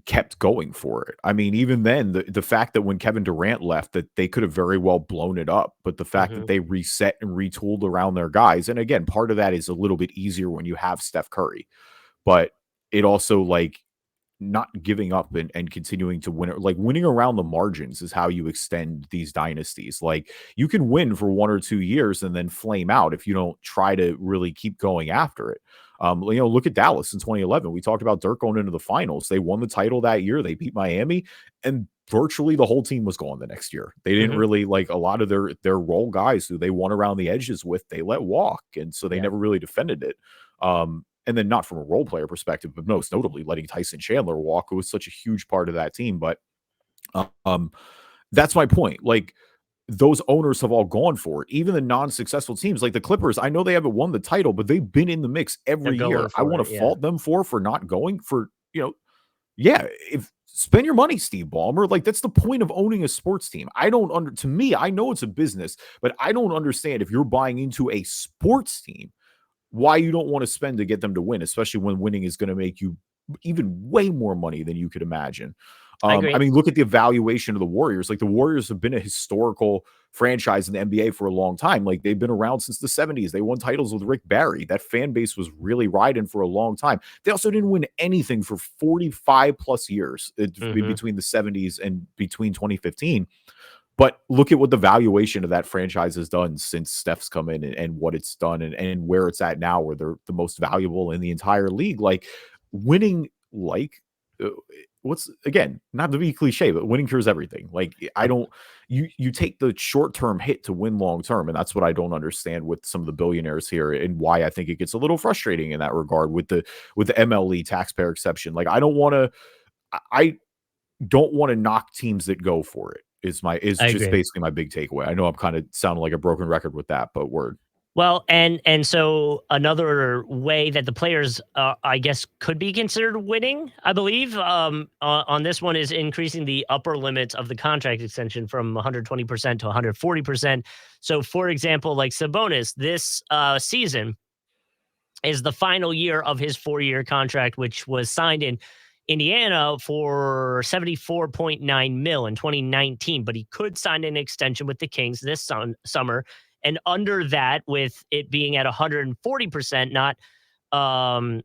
kept going for it. I mean, even then, the fact that when Kevin Durant left, that they could have very well blown it up, but the fact that Mhm. they reset and retooled around their guys, and again, part of that is a little bit easier when you have Steph Curry, but it also like not giving up and continuing to win, like winning around the margins is how you extend these dynasties. Like you can win for 1 or 2 years and then flame out if you don't try to really keep going after it. Look at Dallas in 2011. We talked about Dirk going into the finals. They won the title that year. They beat Miami, and virtually the whole team was gone the next year. They didn't Mhm. really, like, a lot of their role guys who they won around the edges with, they let walk, and so they Yeah. never really defended it. And then not from a role player perspective, but most notably letting Tyson Chandler walk, who was such a huge part of that team. But um, that's my point. Like those owners have all gone for it. Even the non-successful teams like the Clippers, I know they haven't won the title, but they've been in the mix They're every year. going I for want it. to Yeah. fault them for not going for, yeah, if spend your money, Steve Ballmer. Like that's the point of owning a sports team. I don't to me, I know it's a business, but I don't understand if you're buying into a sports team, why you don't want to spend to get them to win, especially when winning is going to make you even way more money than you could imagine. I I agree. mean, look at the evaluation of the Warriors. Like the Warriors have been a historical franchise in the NBA for a long time. Like they've been around since the 70s. They won titles with Rick Barry. That fan base was really riding for a long time. They also didn't win anything for 45 plus years in Hmm. between the 70s and between 2015. But look at what the valuation of that franchise has done since Steph's come in, and what it's done, and where it's at now, where they're the most valuable in the entire league. Like winning, like uh, what's again, not to be cliche, but winning cures everything. Like I Yep. don't, you take the short term hit to win long term, and that's what I don't understand with some of the billionaires here, and why I think it gets a little frustrating in that regard with the MLE taxpayer exception. Like I don't want to. I don't want to knock teams that go for it. Is I just agree. basically my big takeaway. I know I'm kind of sounding like a broken record with that, but word. Well, and so another way that the players, I guess, could be considered winning, I believe, on this one is increasing the upper limits of the contract extension from 120% to 140%. So, for example, like Sabonis, this season is the final year of his 4-year contract, which was signed in Indiana for 74.9 mil in 2019, but he could sign an extension with the Kings this summer. And under that, with it being at 140%, um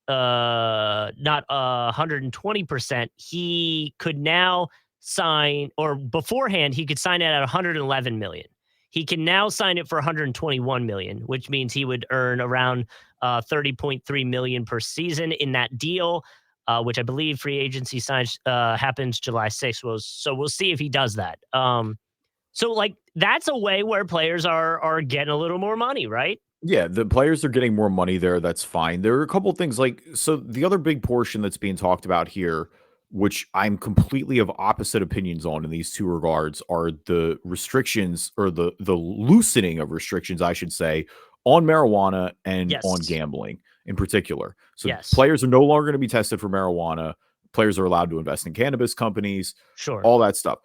not 120%, he could now sign, or beforehand he could sign it at 111 million. He can now sign it for 121 million, which means he would earn around 30.3 million per season in that deal, which I believe free agency signs happens July 6th. So we'll see if he does that. So like that's a way where players are getting a little more money, right? Yeah, the players are getting more money there. That's fine. There are a couple things like so the other big portion that's being talked about here, which I'm completely of opposite opinions on in these two regards, are the restrictions or the loosening of restrictions, I should say, on marijuana and on Yes. gambling in particular. So Yes. players are no longer going to be tested for marijuana. Players are allowed to invest in cannabis companies, Sure. all that stuff.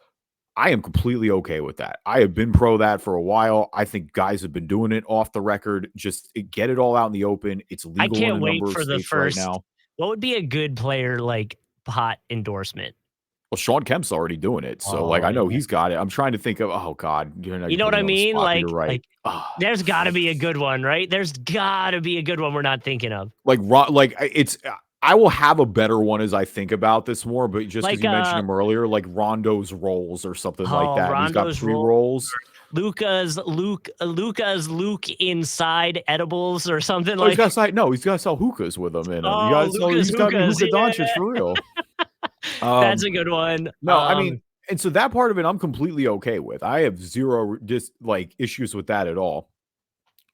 I am completely okay with that. I have been pro that for a while. I think guys have been doing it off the record. Just get it all out in the open. It's I legal in can't a wait number of for the states right first. now. What would be a good player like pot endorsement? Well, Sean Kemp's already doing it. So, like, Oh I know yeah. he's got it. I'm trying to think of, oh, God, you know, You you're know what putting I me on the mean? spot, but you're right. Like there's got to be a good one, right? There's got to be a good one we're not thinking of. I will have a better one as I think about this more, but just because Like you mentioned him earlier, like Rondo's rolls or something like that. And he's got Rondo's pre roll, rolls. Luca's Luke inside edibles or something Oh, he's got to like. sell, no, he's got to sell hookahs with them in them. You got Oh, to sell, Luca's he's got to be hookahs. hookah Yeah, Doncic for real. that's Um, a good one. No, I mean, and so that part of it, I'm completely okay with. I have zero just like issues with that at all.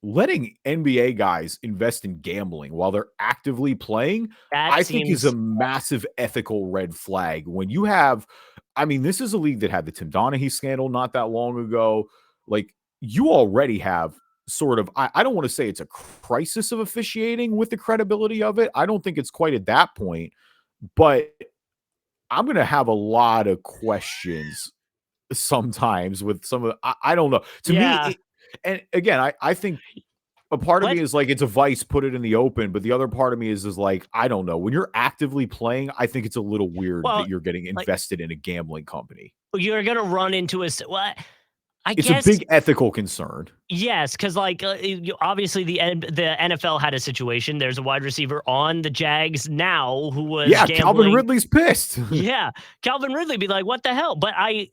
Letting NBA guys invest in gambling while they're actively playing, That I think is a seems massive ethical red flag. When you have, I mean, this is a league that had the Tim Donaghy scandal not that long ago. Like, you already have sort of, I don't want to say it's a crisis of officiating with the credibility of it. I don't think it's quite at that point, but I'm going to have a lot of questions sometimes with some of the, I don't know. To me, yeah. and again, I think a part of me Let's is like it's a vice, put it in the open, but the other part of me is like I don't know. When you're actively playing, I think it's a little weird that well, you're getting like invested in a gambling company. you're gonna run into what I It's a guess. big ethical concern. Yes, because like obviously the NFL had a situation. There's a wide receiver on the Jags now who was Yeah, Calvin gambling. Ridley's pissed. Yeah, Calvin Ridley be like, "What the hell?" But I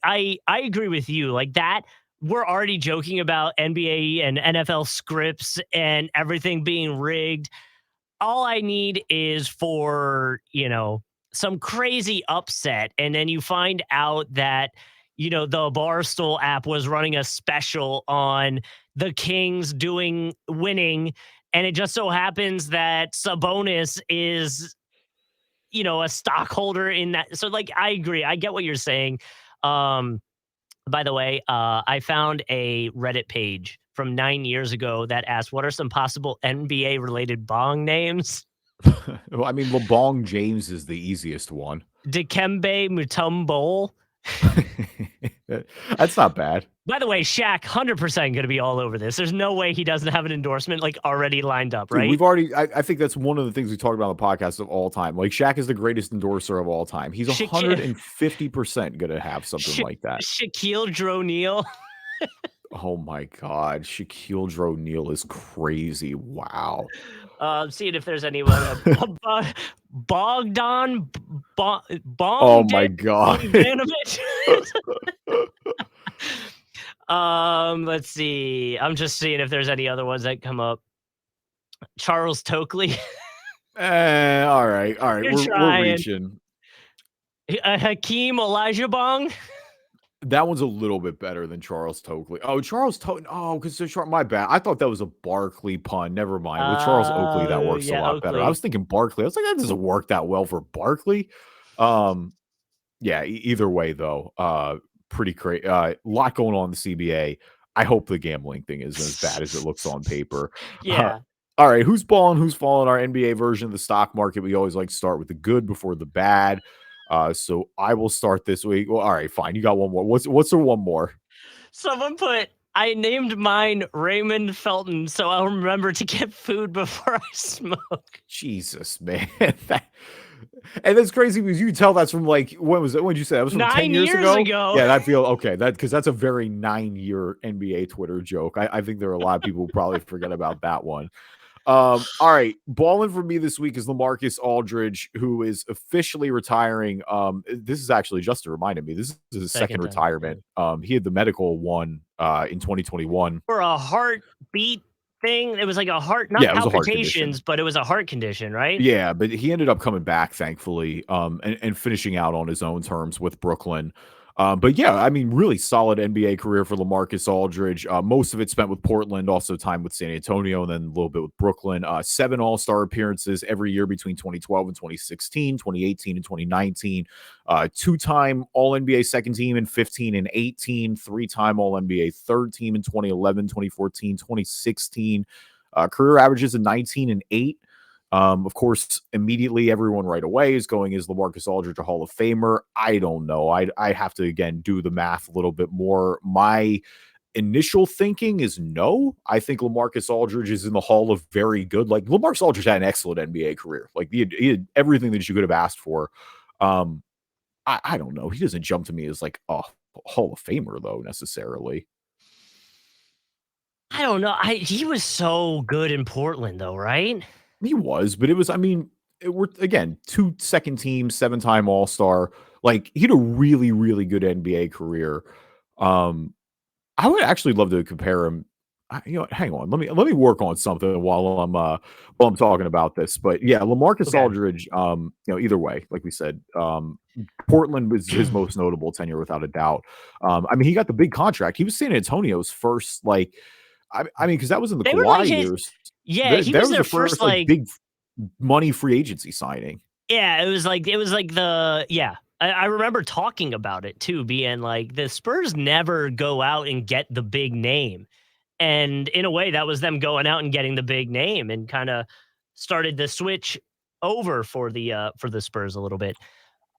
agree with you. Like that, we're already joking about NBA and NFL scripts and everything being rigged. All I need is for, some crazy upset. And then you find out that, the Barstool app was running a special on the Kings winning. And it just so happens that Sabonis is, a stockholder in that. So, like, I agree. I get what you're saying. Um, by the way, I found a Reddit page from 9 years ago that asked, "What are some possible NBA related bong names?" Well, I mean, LeBron James is the easiest one. Dikembe Mutombo. That's not bad. By the way, Shaq 100% going to be all over this. There's no way he doesn't have an endorsement like already lined up, Dude, right? we've already. I think that's one of the things we talked about on the podcast of all time. Like Shaq is the greatest endorser of all time. He's Shaq- 150% gonna have something like that. Shaquille O'Neal. Oh my god, Shaquille O'Neal is crazy. Wow. Seeing if there's anyone. Bogdan Oh my god. Bogdanovich. Let's see. I'm just seeing if there's any other ones that come up. Charles Tokley. All right, all right. You're We're trying. reaching. Hakeem Olajuwon. That one's a little bit better than Charles Tokley. Oh, Charles Tokley. Oh, because my bad. I thought that was a Barkley pun. Never mind. With Charles Oakley, that works a Yeah, lot better. I Oakley. was thinking Barkley. I was like, that doesn't work that well for Barkley. Yeah. Either way, though, pretty crazy. Lot going on in the CBA. I hope the gambling thing isn't as bad as it looks on paper. Yeah. All right, who's balling? Who's falling? Our NBA version of the stock market. We always like to start with the good before the bad. So I will start this week. Well, all right, fine. You got one more. What's the one more? Someone put, I named mine Raymond Felton, so I'll remember to get food before I smoke. Jesus, man. And that's crazy because you can tell that's from like when was it? When did you say that was from 10 9 years years ago? ago. Yeah, that feel okay. That because that's a very 9-year NBA Twitter joke. I think there are a lot of people who probably forget about that one. All right, balling for me this week is LaMarcus Aldridge, who is officially retiring. This is actually just to remind me, this is his second Second time, retirement. He had the medical one in 2021. For a heartbeat thing, it was like a heart, not Yeah, it was a heart palpitations, condition. but it was a heart condition, right? Yeah, but he ended up coming back, thankfully, and finishing out on his own terms with Brooklyn. But yeah, I mean, really solid NBA career for LaMarcus Aldridge. Most of it spent with Portland, also time with San Antonio, and then a little bit with Brooklyn. 7 All-Star appearances every year between 2012 and 2016, 2018 and 2019. 2-time All-NBA second team in 15 and 18, 3-time All-NBA third team in 2011, 2014, 2016. Career averages of 19 and 8. Of course, immediately everyone right away is going, is LaMarcus Aldridge a Hall of Famer? I don't know. I have to, again, do the math a little bit more. My initial thinking is no. I think LaMarcus Aldridge is in the Hall of Very Good. Like, LaMarcus Aldridge had an excellent NBA career. Like, he had everything that you could have asked for. I don't know. He doesn't jump to me as like a Hall of Famer, though, necessarily. I don't know. He was so good in Portland, though, right? He was, but it was, I mean, we're again 2 second team, 7-time All-Star. Like he had a really, really good NBA career. I would actually love to compare him. You know, hang on, let me work on something while I'm talking about this. But yeah, LaMarcus Okay. Aldridge. Either way, like we said, Portland was his most notable tenure without a doubt. I mean, he got the big contract. He was San Antonio's first, like, I mean, because that was in the They were like Kawhi his, years. yeah, There, he there was was their the first, first like like, big money free agency signing. yeah, it was like the, yeah. I remember talking about it too, being like the Spurs never go out and get the big name. And in a way, that was them going out and getting the big name and kind of started the switch over for the Spurs a little bit.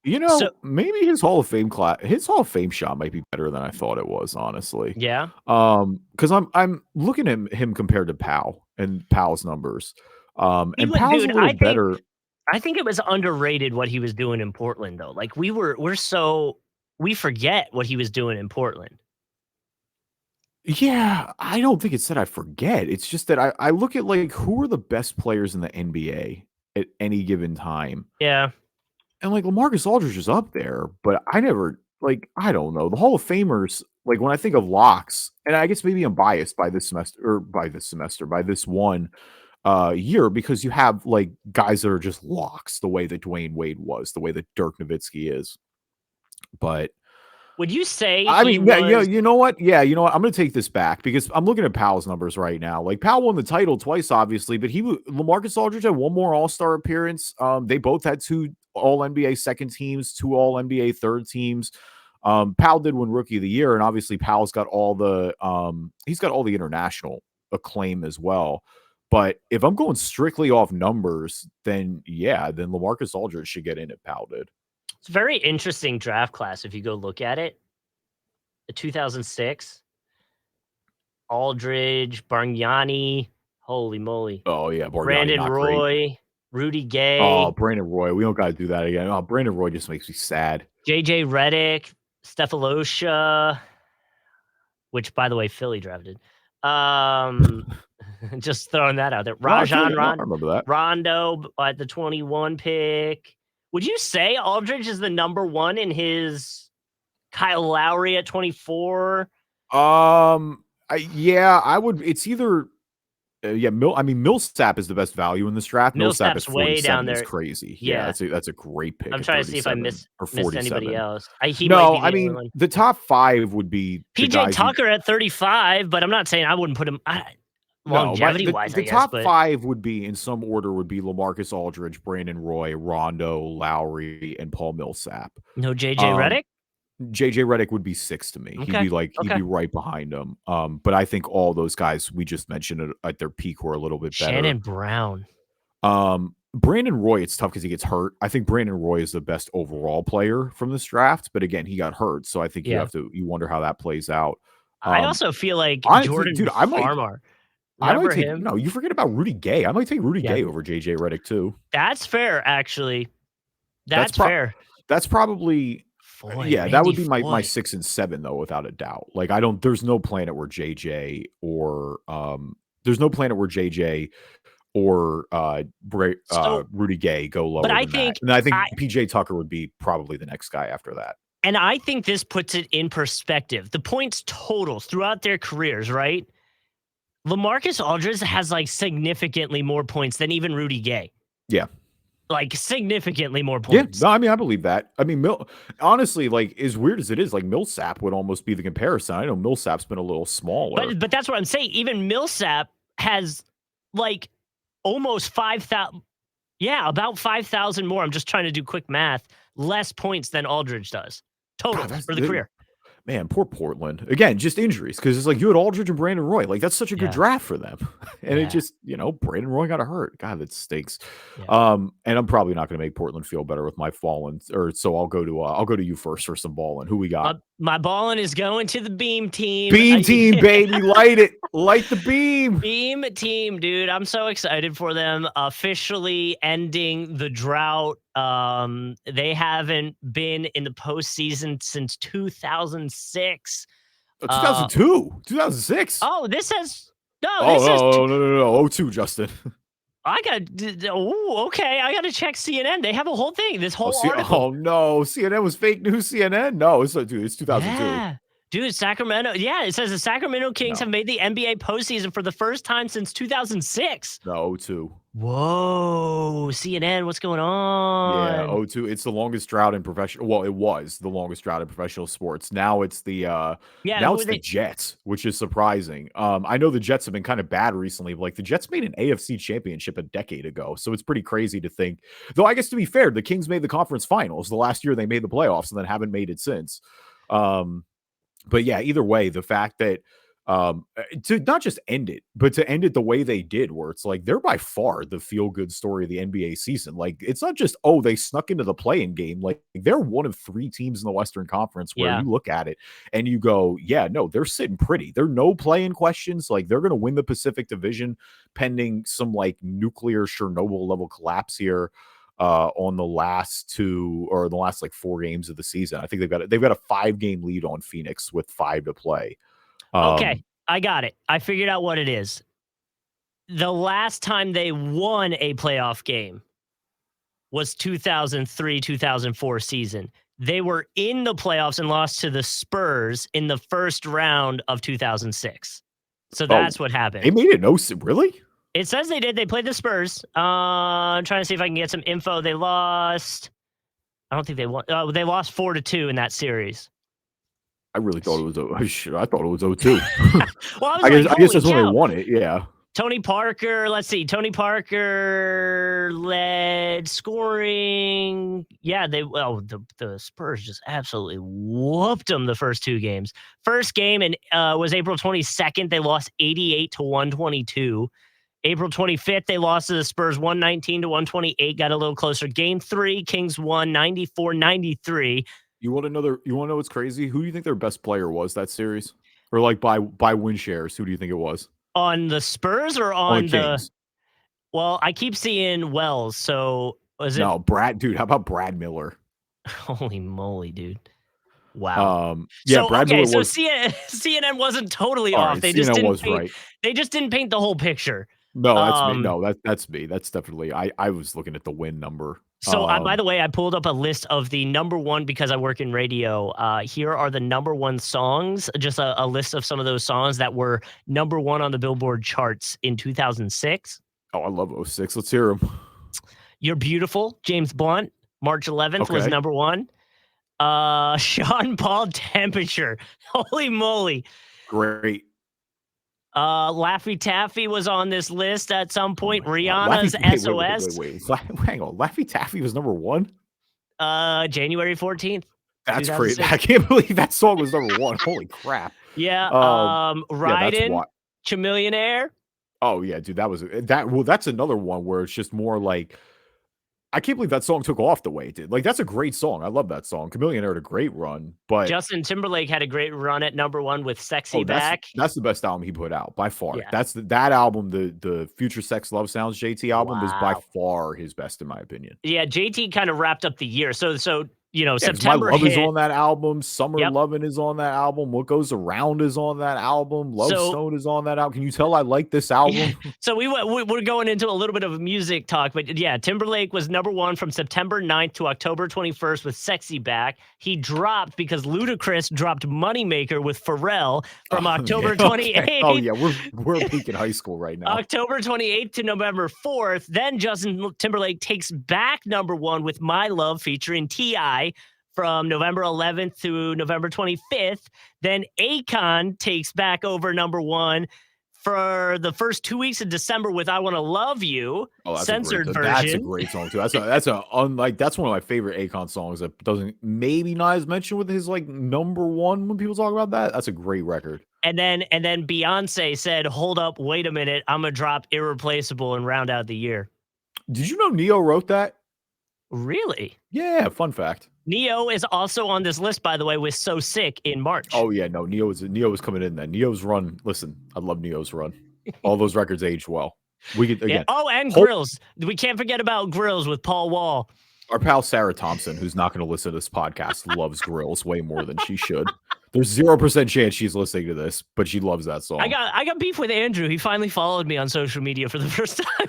You So know, maybe his Hall of Fame shot might be better than I thought it was, honestly. yeah, Because I'm looking at him compared to Powell and Powell's numbers. he And would, Powell's a dude. little better. I think it was underrated what he was doing in Portland though. Like we forget what he was doing in Portland. Yeah, I don't think it's that I forget. It's just that I look at like who are the best players in the NBA at any given time. Yeah, And like LaMarcus Aldridge is up there, but I never like I don't know. The Hall of Famers, like when I think of locks, and I guess maybe I'm biased by by this one year because you have like guys that are just locks the way that Dwayne Wade was, the way that Dirk Nowitzki is. But would you say I he mean, yeah, was? you know what? Yeah, you know what? I'm going to take this back because I'm looking at Powell's numbers right now. Like Powell won the title twice, obviously, but LaMarcus Aldridge had one more All Star appearance. They both had 2 All NBA second teams, 2 All NBA third teams. Powell did win Rookie of the Year, and obviously Powell's got all the he's got all the international acclaim as well. But if I'm going strictly off numbers, then yeah, then LaMarcus Aldridge should get in if Powell did. It's a very interesting draft class if you go look at it. The 2006. Aldridge, Bargnani. Holy moly. Oh yeah, Borgatti Brandon not great. Roy, Rudy Oh, Gay, Brandon Roy. We don't got to do that again. Oh, Brandon Roy just makes me sad. JJ Redick, Stephalosha, which by the way, Philly drafted. Um, just throwing that out there. No, I feel you. No, I Rajon remember that. Rondo at the 21 pick. Would you say Aldridge is the number one in his Kyle Lowry at 24? Yeah, I would. It's either yeah, I mean, Millsap is the best value in this draft. Millsap at Millsap's way down 47 is there. crazy. Yeah, Yeah. that's a great pick I'm at trying to see if I 37 or missed anybody 47. else. He might No, be I the only mean one. the top 5 would be the PJ guys you. Tucker at 35, but I'm not saying I wouldn't put him No, longevity the wise, I the guess. top But 5 would be in some order would be LaMarcus Aldridge, Brandon Roy, Rondo, Lowry, and Paul Millsap. no JJ Um, Redick. JJ Redick would be 6 to me. Okay. He'd Okay. be right behind him. But I think all those guys we just mentioned at their peak were a little bit better. Shannon Brown. Brandon Roy, it's tough because he gets hurt. I think Brandon Roy is the best overall player from this draft, but again, he got hurt, so I think Yeah. you wonder how that plays out. I also feel like honestly, Jordan dude, Farmar. I might Remember take him? you forget about Rudy Gay. I might take Rudy Yeah. Gay over JJ Redick too. That's fair, actually. That's That's fair. That's probably Foy, yeah, that would be my Foy. 6 and 7 though, without a doubt. Like there's no planet where JJ or Rudy Gay go lower But I than think that. And I think PJ Tucker would be probably the next guy after that. And I think this puts it in perspective. The points totals throughout their careers, right? LaMarcus Aldridge has like significantly more points than even Rudy Gay. Yeah. Like significantly more points. Yeah, no, I mean, I believe that. I mean, honestly, like as weird as it is, like Millsap would almost be the comparison. I know Millsap's been a little smaller. But that's what I'm saying. Even Millsap has like almost 5,000. Yeah, about 5,000 more. I'm just trying to do quick math. Less points than Aldridge does. Total for the career. Man, poor Portland. Again, just injuries because it's like you had Aldridge and Brandon Roy. Like that's such a good draft for them, and it just Brandon Roy got hurt. God, that stinks. Yeah. And I'm probably not going to make Portland feel better with my fallen, so I'll go to you first for some balling. Who we got? My balling is going to the Beam team. Beam team, baby, light it, light the beam. Beam team, dude. I'm so excited for them officially ending the drought. They haven't been in the postseason since 2006. 2002, 2006. Oh, this says no. Oh, no. 02, Justin. I got. Oh, okay. I got to check CNN. They have a whole thing. This whole article. Oh no, CNN was fake news. CNN. No, it's 2002. Yeah. Dude, Sacramento. Yeah, it says the Sacramento Kings have made the NBA postseason for the first time since 2006. No, 02. Whoa, CNN, what's going on? Yeah, 02. It's the longest drought in professional. Well, it was the longest drought in professional sports. Now it's the now it's the Jets, which is surprising. I know the Jets have been kind of bad recently, but like the Jets made an AFC championship a decade ago, so it's pretty crazy to think. Though I guess to be fair, the Kings made the conference finals the last year they made the playoffs and then haven't made it since. But yeah, either way, the fact that to not just end it, but to end it the way they did, where it's like they're by far the feel-good story of the NBA season. Like it's not just they snuck into the play-in game. Like they're one of 3 teams in the Western Conference where you look at it and you go, yeah, no, they're sitting pretty. There are no play-in questions. Like they're going to win the Pacific Division pending some like nuclear Chernobyl level collapse here. On the last 4 games of the season. I think they've got a 5-game lead on Phoenix with 5 to play. Okay, I got it. I figured out what it is. The last time they won a playoff game was 2003-2004 season. They were in the playoffs and lost to the Spurs in the first round of 2006. So that's what happened. They made it. No, really? It says they did. They played the Spurs. I'm trying to see if I can get some info. They lost. I don't think they won. They lost 4-2 in that series. I really thought it was. I thought it was 0-2. Well, I guess that's when they won it. Yeah. Tony Parker. Let's see. Tony Parker led scoring. Yeah, the Spurs just absolutely whooped them the first 2 games. First game was April 22nd. They lost 88-122. April 25th, they lost to the Spurs 119-128, got a little closer. Game 3, Kings won 94-93. You want to know what's crazy? Who do you think their best player was that series? Or like by win shares? Who do you think it was? On the Spurs or On the on the? Kings. Well, I keep seeing Wells. So was it? No, Brad, dude. How about Brad Miller? Holy moly, dude! Wow. Yeah, So Brad okay, Miller so was CNN wasn't totally all off. right. CNN was right. They just didn't paint the whole picture. No, that's me. Um, No, that's me. That's definitely I was looking at the win number. so by the way, I pulled up a list of the number one because I work in radio. Here are the number one songs, just a list of some of those songs that were number one on the Billboard charts in 2006. Oh, I love '06. Let's hear him. You're Beautiful, James Blunt, March 11th was Okay, number one. Sean Paul, Temperature. Holy moly. great. Laffy Taffy was on this list at some Oh point. my god, Laffy. Rihanna's SOS, Hang on, Laffy Taffy was number one. January 14th, That's crazy. 2006. I can't believe that song was number one. Holy crap. Yeah, Yeah, that's Ryden, what. Chamillionaire. Oh yeah, dude, that was that. Well, that's another one where it's just more like I can't believe that song took off the way it did. Like that's a great song. I love that song. Chameleon had a great run, but Justin Timberlake had a great run at number one with Sexy oh, Back. that's the best album he put out by far. Yeah. That's that album, the Future Sex Love Sounds JT album is by Wow. far his best in my opinion. Yeah, JT kind of wrapped up the year. So Yeah, because My September Love is hit. on that album. Summer Yep. Lovin' is on that album. What Goes Around is on that album. Love So Stone is on that album. Can you tell I like this album? so we're going into a little bit of music talk, but yeah, Timberlake was number one from September 9th to October 21st with Sexy Back. He dropped because Ludacris dropped Moneymaker with Pharrell from October Yeah, okay. 28th. Oh yeah, we're peak in high school right now. October 28th to November 4th. Then Justin Timberlake takes back number one with My Love featuring T.I. from November 11th to November 25th. Then Akon takes back over number one for the first 2 weeks of December with I Want to Love You, Oh, censored that's a version. great song too. That's one of my favorite Akon songs that doesn't maybe not as mentioned with his like number one when people talk about that. That's a great record. And then Beyonce said, hold up, wait a minute, I'm going to drop Irreplaceable and round out the year. Did you know Neo wrote that? Really? Yeah, fun fact. Neo is also on this list, by the way, with So Sick in March. Oh yeah, no, Neo was coming in then. Neo's run. Listen, I love Neo's run. All those records aged well. We could again. Yeah. Oh, and Grills. We can't forget about Grills with Paul Wall. Our pal Sarah Thompson, who's not going to listen to this podcast, loves Grills way more than she should. There's 0% chance she's listening to this, but she loves that song. I got beef with Andrew. He finally followed me on social media for the first time.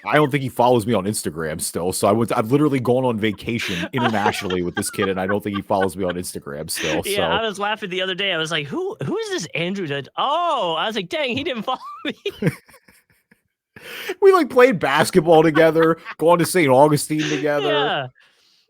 I don't think he follows me on Instagram still. So I've literally gone on vacation internationally with this kid, and I don't think he follows me on Instagram still. Yeah, so. I was laughing the other day. I was like, who is this Andrew that? Oh, I was like, dang, he didn't follow me. We like played basketball together, going to St. Augustine together. Yeah.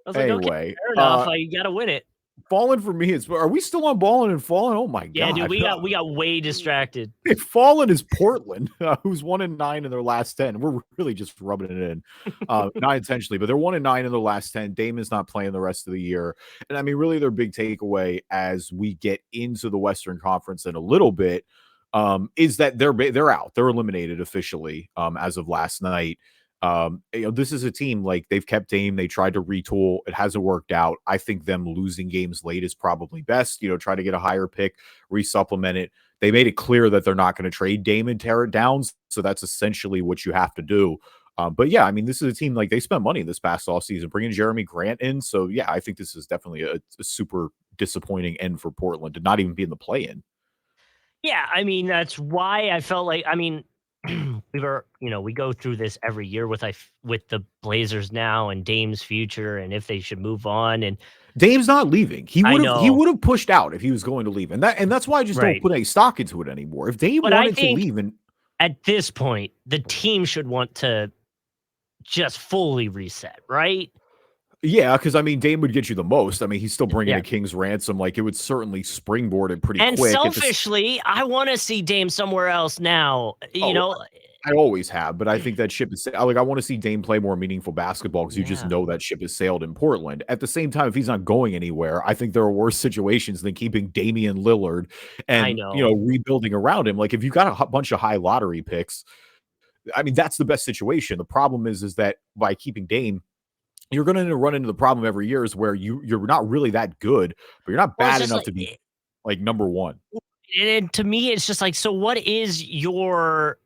I was like, Anyway, okay, fair enough. You gotta win it. Fallen for me is. Are we still on Ballin' and Fallen? Oh my god! Yeah, dude, we got way distracted. Fallen is Portland, who's 1-9 in their last 10. We're really just rubbing it in, not intentionally, but they're 1-9 in their last 10. Damon's not playing the rest of the year, and I mean, really, their big takeaway as we get into the Western Conference in a little bit is that they're out, they're eliminated officially as of last night. This is a team like they've kept Dame. They tried to retool. It hasn't worked out. I think them losing games late is probably best. Try to get a higher pick, resupplement it. They made it clear that they're not going to trade Dame and tear it down. So that's essentially what you have to do. But yeah, I mean, this is a team like they spent money this past offseason, bringing Jeremy Grant in. So yeah, I think this is definitely a super disappointing end for Portland to not even be in the play-in. Yeah, I mean, that's why I felt like, I mean, we go through this every year with the Blazers now and Dame's future and if they should move on. And Dame's not leaving. He would have pushed out if he was going to leave. And that's why I just don't put any stock into it anymore. If Dame wanted to leave, and at this point, the team should want to just fully reset, right? Yeah, because I mean, Dame would get you the most. I mean, he's still bringing a king's ransom. Like it would certainly springboard it pretty quick. And selfishly, I want to see Dame somewhere else now. I always have, but I think that ship is like I want to see Dame play more meaningful basketball because you just know that ship has sailed in Portland. At the same time, if he's not going anywhere, I think there are worse situations than keeping Damian Lillard and rebuilding around him. Like if you got a bunch of high lottery picks, I mean that's the best situation. The problem is that by keeping Dame, you're going to run into the problem every year is where you're not really that good, but you're not bad enough to be like number one. And to me, it's just like, so what is your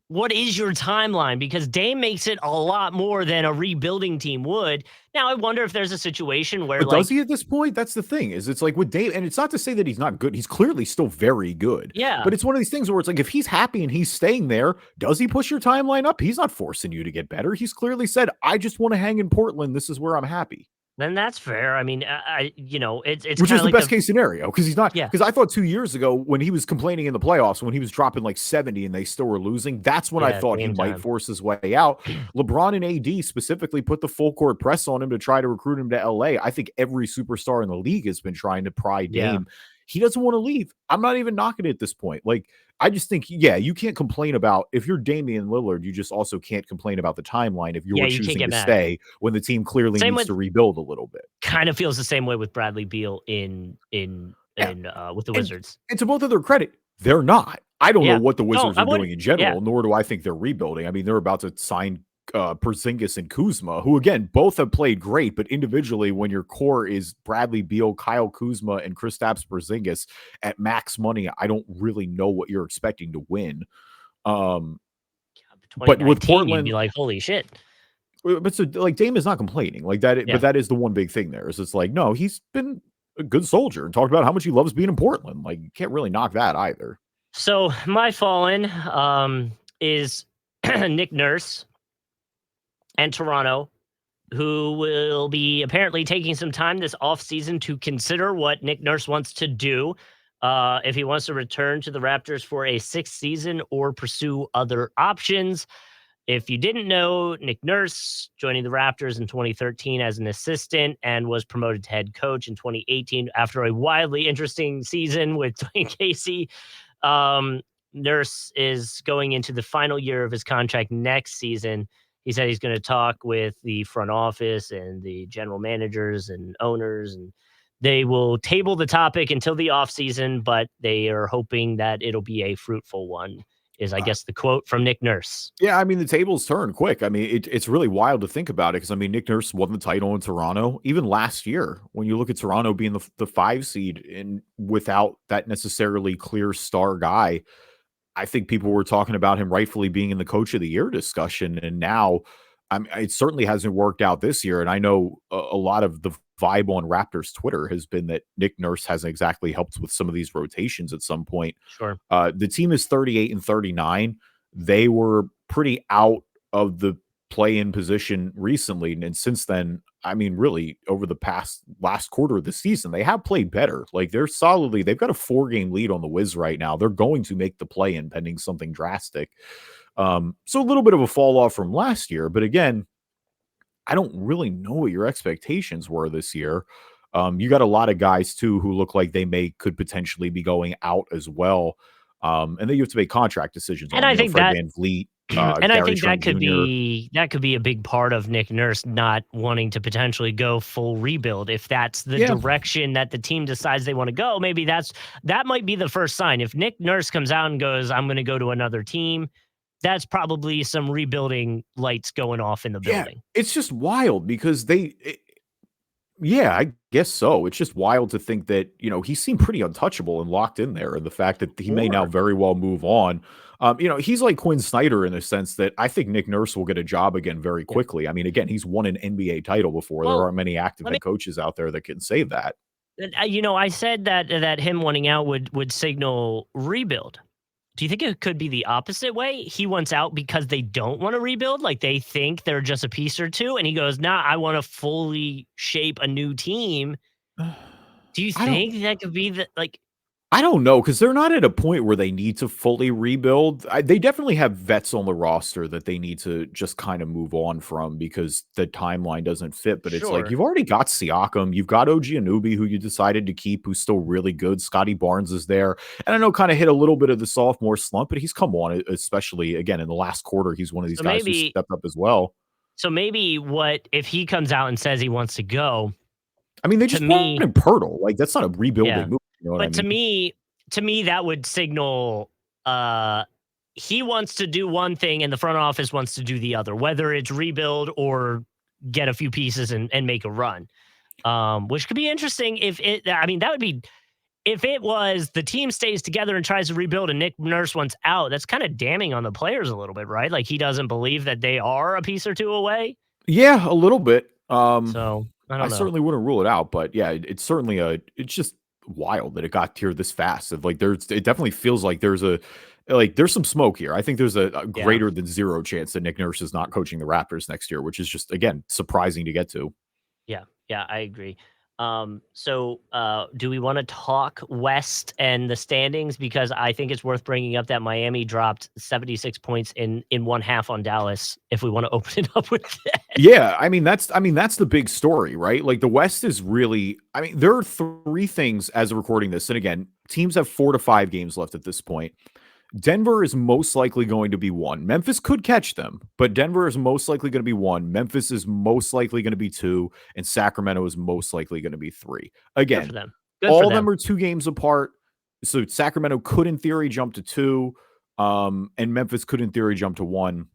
timeline? Because Dame makes it a lot more than a rebuilding team would. Now, I wonder if there's a situation where, But does like, he at this point? That's the thing. Is it's like with Dave, and it's not to say that he's not good. He's clearly still very good. yeah, But it's one of these things where it's like if he's happy and he's staying there, does he push your timeline up? He's not forcing you to get better. He's clearly said, "I just want to hang in Portland. This is where I'm happy." then that's fair. I mean, it's Which kind is of the like best case scenario because he's not yeah, because I thought 2 years ago when he was complaining in the playoffs, when he was dropping like 70 and they still were losing, that's when I yeah, thought he Dame might time. force his way out. LeBron and AD specifically put the full court press on him to try to recruit him to LA. I think every superstar in the league has been trying to pry Yeah, Dame. He doesn't want to leave. I'm not even knocking it at this point. Like, I just think, yeah, you can't complain about if you're Damian Lillard, you just also can't complain about the timeline if yeah, you're you can't choosing get to mad. stay when the team clearly Same needs with to rebuild a little bit. kind of feels the same way with Bradley Beal Yeah. with the And Wizards. and to both of their credit, they're not. I don't know Yeah. what the No, Wizards I are doing wouldn't. in Yeah. general, nor do I think they're rebuilding. I mean, they're about to sign Porzingis and Kuzma, who again both have played great, but individually, when your core is Bradley Beal, Kyle Kuzma, and Kristaps Porzingis at max money, I don't really know what you're expecting to win. Um, but with 2019, you'd Portland, be like, holy shit. but so like Dame is not complaining like that, but Yeah. that is the one big thing there is it's like no, he's been a good soldier and talked about how much he loves being in Portland. Like you can't really knock that either. So my fallen is Nick Nurse and Toronto, who will be apparently taking some time this offseason to consider what Nick Nurse wants to do. If he wants to return to the Raptors for a sixth season or pursue other options. If you didn't know, Nick Nurse joining the Raptors in 2013 as an assistant and was promoted to head coach in 2018 after a wildly interesting season with Dwayne Casey. Um, Nurse is going into the final year of his contract next season. He said he's going to talk with the front office and the general managers and owners, and they will table the topic until the offseason, but they are hoping that it'll be a fruitful one, is I Uh, guess the quote from Nick Nurse. yeah, I mean the tables turn quick. I mean it's really wild to think about it because I mean Nick Nurse won the title in Toronto even last year. When you look at Toronto being the 5 seed and without that necessarily clear star guy, I think people were talking about him rightfully being in the coach of the year discussion. And now, it certainly hasn't worked out this year. And I know a lot of the vibe on Raptors Twitter has been that Nick Nurse hasn't exactly helped with some of these rotations at some point. Sure. The team is 38 and 39. They were pretty out of the play in position recently. And since then, I mean, really over the past last quarter of the season, they have played better. Like they've got a 4 game lead on the Wiz right now. They're going to make the play in pending something drastic. So a little bit of a fall off from last year, but again, I don't really know what your expectations were this year. You got a lot of guys too who look like they could potentially be going out as well. And then you have to make contract decisions And on, I think Fred that Van Vliet, and I Gary think Trent Jr. that could be a big part of Nick Nurse not wanting to potentially go full rebuild. If that's the Yeah, direction that the team decides they want to go, maybe that might be the first sign. If Nick Nurse comes out and goes, I'm going to go to another team, that's probably some rebuilding lights going off in the yeah. building. It's just wild because yeah, I guess so. It's just wild to think that, he seemed pretty untouchable and locked in there. And the fact that he may now Sure. very well move on. He's like Quinn Snyder in the sense that I think Nick Nurse will get a job again very Yeah. quickly. I mean, again, he's won an NBA title before. There Well, aren't many active let me head coaches out there that can say that. I said that him wanting out would signal rebuild. Do you think it could be the opposite way? He wants out because they don't want to rebuild, like they think they're just a piece or two, and he goes, "Nah, I want to fully shape a new team." Do you I don't think that could be the like I don't know because they're not at a point where they need to fully rebuild. They definitely have vets on the roster that they need to just kind of move on from because the timeline doesn't fit. But it's like sure. you've already got Siakam, you've got OG Anunoby, who you decided to keep, who's still really good. Scotty Barnes is there, and I know kind of hit a little bit of the sophomore slump, but he's come on, especially again in the last quarter. He's one of these So guys who maybe stepped up as well. what if he comes out and says he wants to go, I mean, they to just brought me, in Pirtle. Like that's not a yeah. rebuilding move. You know what I But mean? to me that would signal uh he wants to do one thing and the front office wants to do the other, whether it's rebuild or get a few pieces and make a run. Which could be interesting if it I mean that would be if it was the team stays together and tries to rebuild and Nick Nurse wants out, that's kind of damning on the players a little bit, right? Like he doesn't believe that they are a piece or two away. Yeah, a little bit. So I I don't know. certainly wouldn't rule it out, but yeah, it's certainly it's just wild that it got here this fast. Of like, it definitely feels like there's some smoke here. I think there's a Yeah. greater than zero chance that Nick Nurse is not coaching the Raptors next year, which is just again surprising to get to. Yeah, yeah, I agree. Do we want to talk West and the standings? Because I think it's worth bringing up that Miami dropped 76 points in one half on Dallas. If we want to open it up with that. Yeah, I mean that's the big story, right? Like the West is really I mean there are three things as of recording this. And again, teams have 4 to 5 games left at this point. Denver is most likely going to be 1. Memphis could catch them, but Denver is most likely going to be 1. Memphis is most likely going to be 2, and Sacramento is most likely going to be 3. Good for Again, them. Good for all of them them. are 2 games apart. So Sacramento could in theory jump to 2, and Memphis could in theory jump to 1.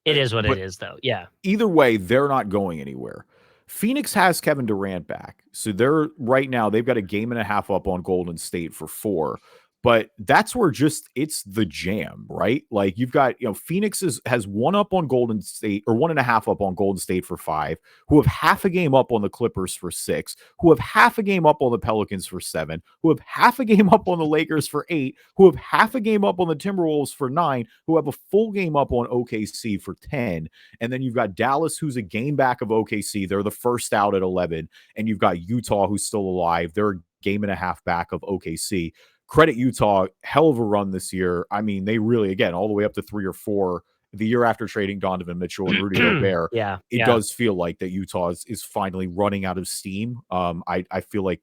It is what it But is, though. Yeah, either way, they're not going anywhere. Phoenix has Kevin Durant back. So they're right now, they've got a game and a half up on Golden State for 4. But that's where just it's the jam, right? Like you've got, Phoenix has 1 up on Golden State or 1.5 up on Golden State for 5, who have half a game up on the Clippers for 6, who have half a game up on the Pelicans for 7, who have half a game up on the Lakers for 8, who have half a game up on the Timberwolves for 9, who have a full game up on OKC for 10. And then you've got Dallas, who's a game back of OKC. They're the first out at 11. And you've got Utah, who's still alive. They're a game and a half back of OKC. Credit Utah, hell of a run this year. I mean, they really, again, all the way up to 3 or 4 the year after trading Donovan Mitchell and Rudy Gobert. yeah, It yeah. does feel like that Utah is finally running out of steam. I feel like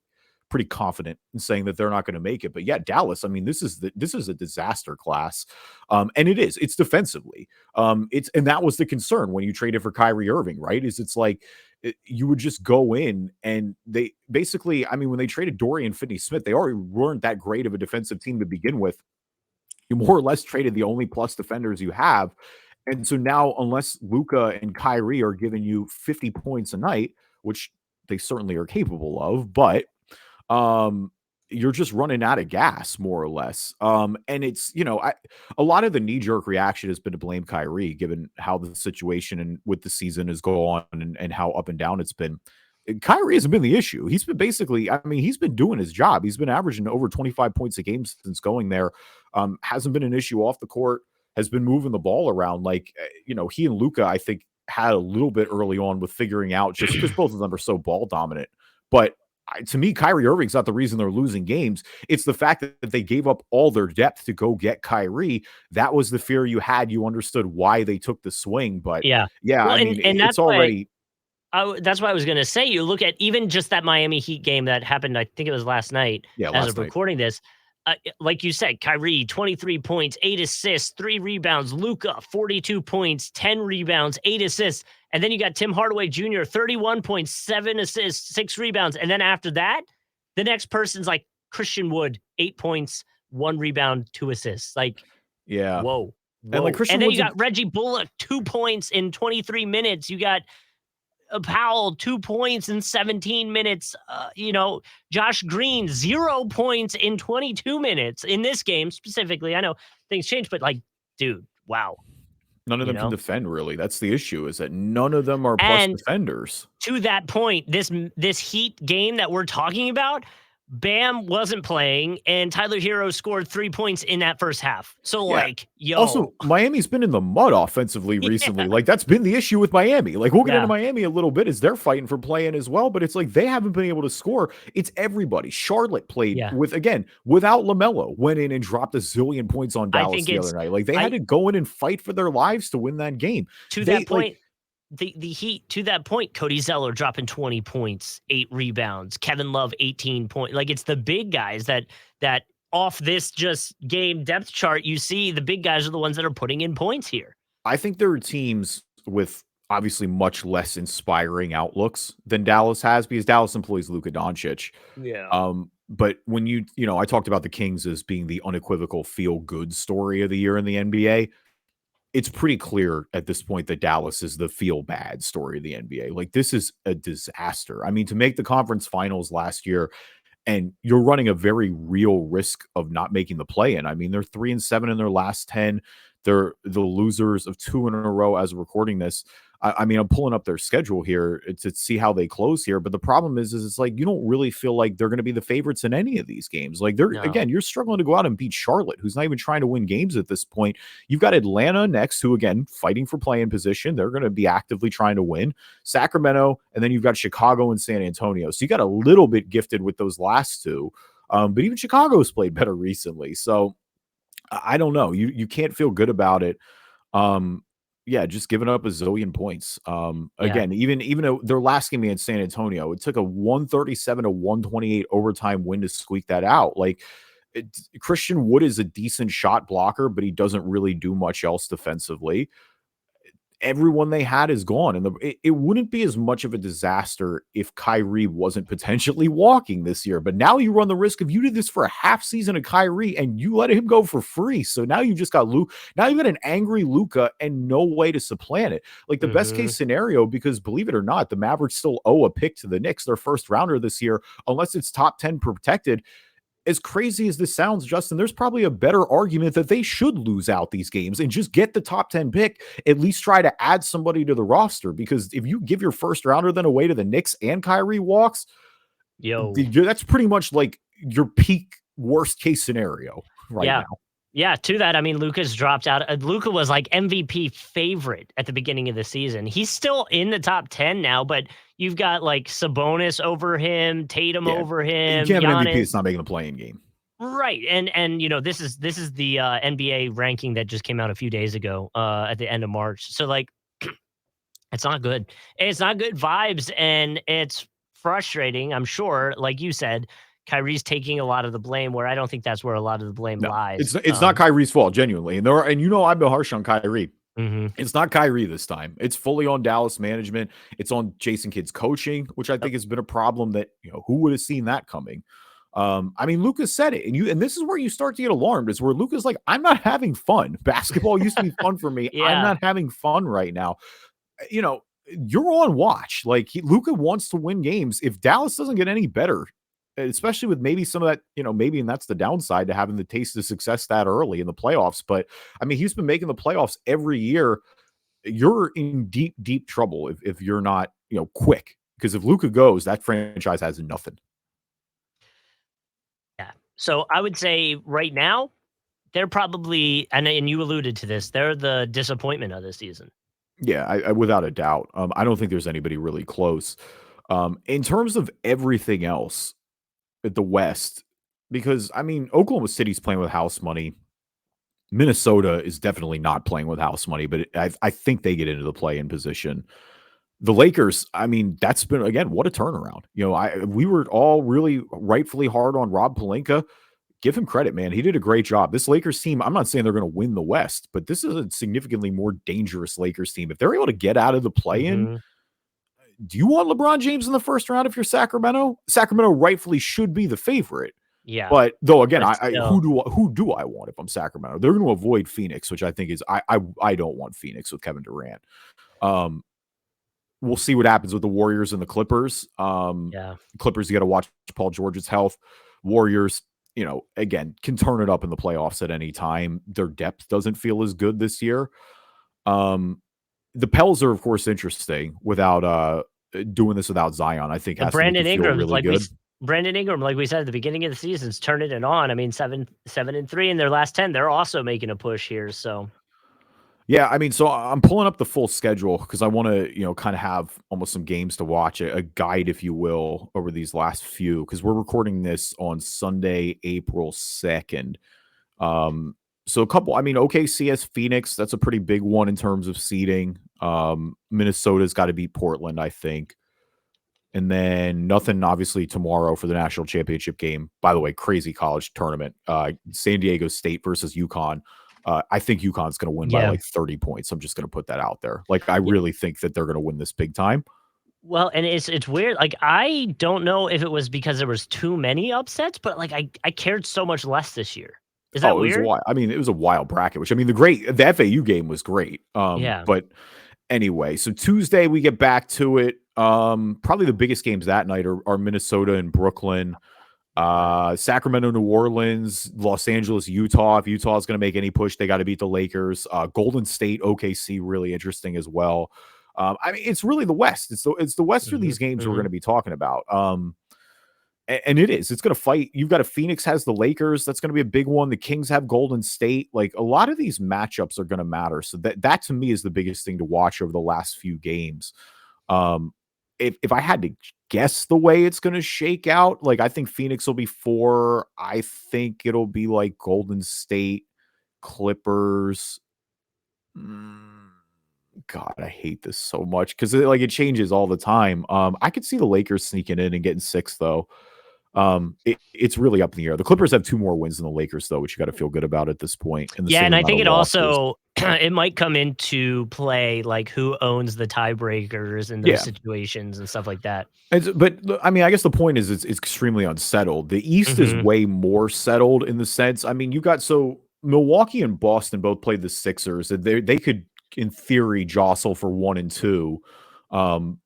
pretty confident in saying that they're not going to make it. But yeah, Dallas, I mean, this is a disaster class. And it's defensively. And that was the concern when you traded for Kyrie Irving, right? It's like you would just go in and they basically, I mean, when they traded Dorian Finney-Smith, they already weren't that great of a defensive team to begin with. You more or less traded the only plus defenders you have. And so now, unless Luka and Kyrie are giving you 50 points a night, which they certainly are capable of, but um, you're just running out of gas, more or less. And it's, a lot of the knee jerk reaction has been to blame Kyrie, given how the situation and with the season has gone and how up and down it's been. Kyrie hasn't been the issue. He's been basically, I mean, he's been doing his job. He's been averaging over 25 points a game since going there. Hasn't been an issue off the court, has been moving the ball around. Like, he and Luka, I think, had a little bit early on with figuring out just because both of them are so ball dominant. But to me, Kyrie Irving's not the reason they're losing games. It's the fact that they gave up all their depth to go get Kyrie. That was the fear you had. You understood why they took the swing. But Yeah. yeah, Well, I mean, and it's already. that's why I was gonna say, you look at even just that Miami Heat game that happened, I think it was last night Yeah, as last of night. recording this. Like you said, Kyrie, 23 points, 8 assists, 3 rebounds. Luka, 42 points, 10 rebounds, 8 assists. And then you got Tim Hardaway Jr., 31 points, 7 assists, 6 rebounds. And then after that, the next person's like Christian Wood, 8 points, 1 rebound, 2 assists. Like, Yeah. whoa, And like whoa. Christian And then you Wood's got Reggie Bullock, 2 points in 23 minutes. You got Powell, 2 points in 17 minutes. Josh Green, 0 points in 22 minutes in this game specifically. I know things change, but like, dude, wow. none of them can defend, really. That's the issue, is that none of them are plus And defenders. to that point, this Heat game that we're talking about, Bam wasn't playing, and Tyler Hero scored 3 points in that first half. So, Yeah. like, yo. Also, Miami's been in the mud offensively recently. Yeah. Like, that's been the issue with Miami. Like, we'll get into Yeah. Miami a little bit as they're fighting for playing as well, but it's like they haven't been able to score. It's everybody. Charlotte played Yeah. without LaMelo, went in and dropped a zillion points on I Dallas think the other night. Like, they had to go in and fight for their lives to win that game. To that point, the Heat, to that point, Cody Zeller dropping 20 points, 8 rebounds, Kevin Love 18 points. Like, it's the big guys that off this just game depth chart, you see the big guys are the ones that are putting in points here. I think there are teams with obviously much less inspiring outlooks than Dallas has, because Dallas employs Luka Doncic. Yeah. But when I talked about the Kings as being the unequivocal feel-good story of the year in the NBA. It's pretty clear at this point that Dallas is the feel-bad story of the NBA. Like, this is a disaster. I mean, to make the conference finals last year and you're running a very real risk of not making the play-in. I mean, they're 3-7 in their last 10. They're the losers of 2 in a row as of recording this. I mean, I'm pulling up their schedule here to see how they close here, but the problem is it's like you don't really feel like they're going to be the favorites in any of these games. Like they're No. again, you're struggling to go out and beat Charlotte, who's not even trying to win games at this point. You've got Atlanta next, who again fighting for play-in position. They're going to be actively trying to win. Sacramento, and then you've got Chicago and San Antonio. So you got a little bit gifted with those last two, but even Chicago's played better recently. So I don't know. You can't feel good about it. Yeah, just giving up a zillion points. Yeah. Again, even though their last game against San Antonio, it took a 137 to 128 overtime win to squeak that out. Like Christian Wood is a decent shot blocker, but he doesn't really do much else defensively. Everyone they had is gone. And it wouldn't be as much of a disaster if Kyrie wasn't potentially walking this year. But now you run the risk of you did this for a half season of Kyrie and you let him go for free. So now you just got Luke. Now you got an angry Luka and no way to supplant it. Like the best Hmm. case scenario, because believe it or not, the Mavericks still owe a pick to the Knicks, their first rounder this year, unless it's top 10 protected. As crazy as this sounds, Justin, there's probably a better argument that they should lose out these games and just get the top 10 pick, at least try to add somebody to the roster. Because if you give your first rounder then away to the Knicks and Kyrie walks, Yo. that's pretty much like your peak worst case scenario right Yeah. now. Yeah, to that, I mean, Luka's dropped out. Luka was like MVP favorite at the beginning of the season. He's still in the top 10 now, but you've got like Sabonis over him, Tatum Yeah. over You him, can't have an MVP Giannis. that's not making the playing game. Right. And this is the NBA ranking that just came out a few days ago at the end of March. So like it's not good. It's not good vibes and it's frustrating, I'm sure. Like you said, Kyrie's taking a lot of the blame where I don't think that's where a lot of the blame No, lies. it's not Kyrie's fault, genuinely. And I've been harsh on Kyrie. Mhm. It's not Kyrie this time. It's fully on Dallas management. It's on Jason Kidd's coaching, which I think has been a problem that, who would have seen that coming? I mean, Lucas said it, and this is where you start to get alarmed, is where Lucas like, I'm not having fun. Basketball used to be fun for me. I'm Yeah. not having fun right now. You're on watch. Like Luka wants to win games. If Dallas doesn't get any better, especially with maybe some of that, maybe, and that's the downside to having the taste of success that early in the playoffs. But I mean, he's been making the playoffs every year. You're in deep, deep trouble if you're not, quick. Because if Luka goes, that franchise has nothing. Yeah. So I would say right now, they're probably and you alluded to this, they're the disappointment of the season. Yeah, I without a doubt. I don't think there's anybody really close. In terms of everything else at the West, because I mean, Oklahoma City's playing with house money. Minnesota is definitely not playing with house money, but I think they get into the play-in position. The Lakers, I mean, that's been again, what a turnaround. We were all really rightfully hard on Rob Pelinka. Give him credit, man. He did a great job. This Lakers team, I'm not saying they're going to win the West, but this is a significantly more dangerous Lakers team. If they're able to get out of the play-in, Mhm. do you want LeBron James in the first round if you're Sacramento? Sacramento rightfully should be the favorite. Yeah. But though again, But who still, do I want if I'm Sacramento? They're going to avoid Phoenix, which I think is I don't want Phoenix with Kevin Durant. Um, we'll see what happens with the Warriors and the Clippers. yeah. Clippers, you got to watch Paul George's health. Warriors, again, can turn it up in the playoffs at any time. Their depth doesn't feel as good this year. The Pels are, of course, interesting without doing this without Zion. I think But has to make you feel really good. Brandon Ingram, like we said at the beginning of the season, is turning it on. I mean, 7-3 in their last 10. They're also making a push here. So Yeah, I mean, so I'm pulling up the full schedule because I want to, kind of have almost some games to watch, a guide, if you will, over these last few, because we're recording this on Sunday, April 2nd. So a couple, I mean, OKCS Phoenix, that's a pretty big one in terms of seeding. Minnesota's got to beat Portland, I think. And then nothing, obviously, tomorrow for the national championship game. By the way, crazy college tournament. San Diego State versus UConn. I think UConn's going to win by yeah. like 30 points. I'm just going to put that out there. Like, I Yeah. really think that they're going to win this big time. Well, and it's weird. Like I don't know if it was because there was too many upsets, but like I cared so much less this year. Is that Oh, it was weird? wild. I mean, it was a wild bracket, which I mean, the FAU game was great. Yeah. But anyway, so Tuesday we get back to it. Probably the biggest games that night are Minnesota and Brooklyn. Sacramento, New Orleans, Los Angeles, Utah. If Utah is going to make any push, they got to beat the Lakers. Golden State, OKC, really interesting as well. I mean, it's really the West. It's the West for Hmm. these games we're going Hmm. to be talking about. And it is. It's going to fight. You've got a Phoenix has the Lakers. That's going to be a big one. The Kings have Golden State. Like a lot of these matchups are going to matter. So that to me is the biggest thing to watch over the last few games. Um, if I had to guess the way it's going to shake out, like I think Phoenix will be 4. I think it'll be like Golden State, Clippers. Mm, God, I hate this so much because it changes all the time. I could see the Lakers sneaking in and getting 6 though. It's really up in the air. The Clippers have 2 more wins than the Lakers though, which you got to feel good about at this point, in the Yeah, same and I amount think of it losses. also it might come into play like who owns the tiebreakers in those Yeah. situations and stuff like that. I mean, I guess the point is it's extremely unsettled. The East is Hmm. way more settled in the sense. I mean, you got so Milwaukee and Boston both played the Sixers. And they could, in theory, jostle for 1 and 2.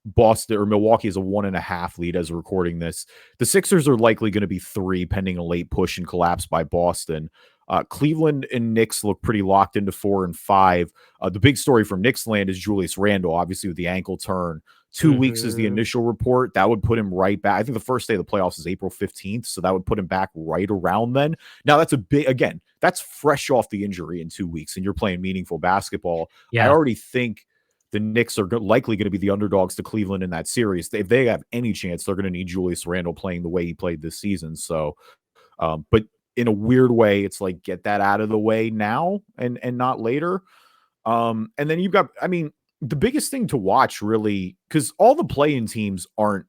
Boston or Milwaukee is a 1.5 lead as we're recording this. The Sixers are likely going to be 3, pending a late push and collapse by Boston. Cleveland and Knicks look pretty locked into 4 and 5. The big story from Knicks land is Julius Randle, obviously with the ankle turn. 2 weeks is the Hmm. initial report. That would put him right back. I think the first day of the playoffs is April 15th. So that would put him back right around then. Now, that's a big, again, that's fresh off the injury in 2 weeks, and you're playing meaningful basketball. I Yeah. already think the Knicks are likely going to be the underdogs to Cleveland in that series. If they have any chance, they're going to need Julius Randle playing the way he played this season. So, but in a weird way, it's like get that out of the way now and not later. And then you've got, I mean, the biggest thing to watch really, because all the play-in teams aren't,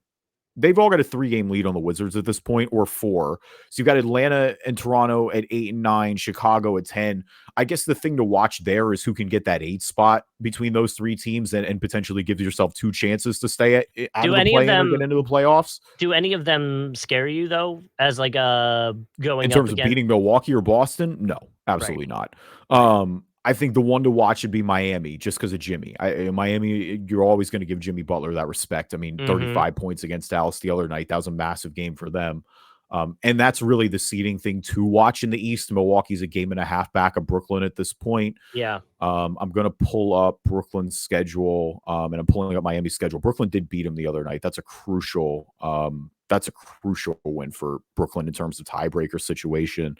they've all got a 3-game lead on the Wizards at this point, or 4. So you've got Atlanta and Toronto at 8 and 9, Chicago at 10. I guess the thing to watch there is who can get that 8 spot between those 3 teams and potentially give yourself 2 chances to stay out Do of the any of play-in or get them into the playoffs. do any of them scare you though as like In going up terms of against beating Milwaukee or Boston, no, right. absolutely not. Right. I think the one to watch should be Miami, just because of Jimmy. Miami, you're always going to give Jimmy Butler that respect. I mean, Mhm. 35 points against Dallas the other night. That was a massive game for them. And that's really the seeding thing to watch in the East. Milwaukee's a game and a half back of Brooklyn at this point. Yeah. I'm going to pull up Brooklyn's schedule, and I'm pulling up Miami's schedule. Brooklyn did beat him the other night. That's a crucial win for Brooklyn in terms of tiebreaker situation.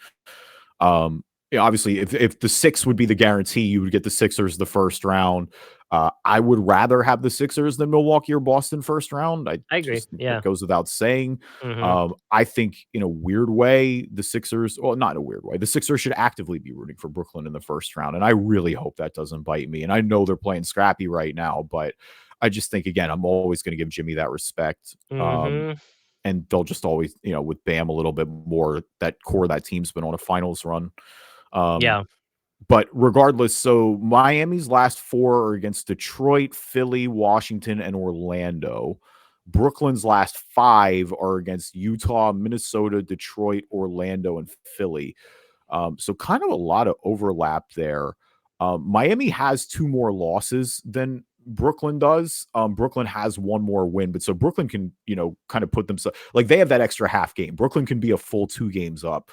Yeah, obviously, if the 6 would be the guarantee, you would get the Sixers the first round. I would rather have the Sixers than Milwaukee or Boston first round. I I agree. just think that Yeah. goes without saying. Mhm. I think in a weird way, the Sixers, well, not in a weird way, the Sixers should actively be rooting for Brooklyn in the first round. And I really hope that doesn't bite me. And I know they're playing scrappy right now, but I just think, again, I'm always going to give Jimmy that respect. Mhm. And they'll just always, with Bam a little bit more, that core of that team's been on a finals run. Um, Yeah. but regardless, so Miami's last 4 are against Detroit, Philly, Washington, and Orlando. Brooklyn's last 5 are against Utah, Minnesota, Detroit, Orlando, and Philly. So kind of a lot of overlap there. Miami has 2 more losses than Brooklyn does. Brooklyn has 1 more win, but so Brooklyn can, kind of put themselves like they have that extra half game. Brooklyn can be a full 2 games up.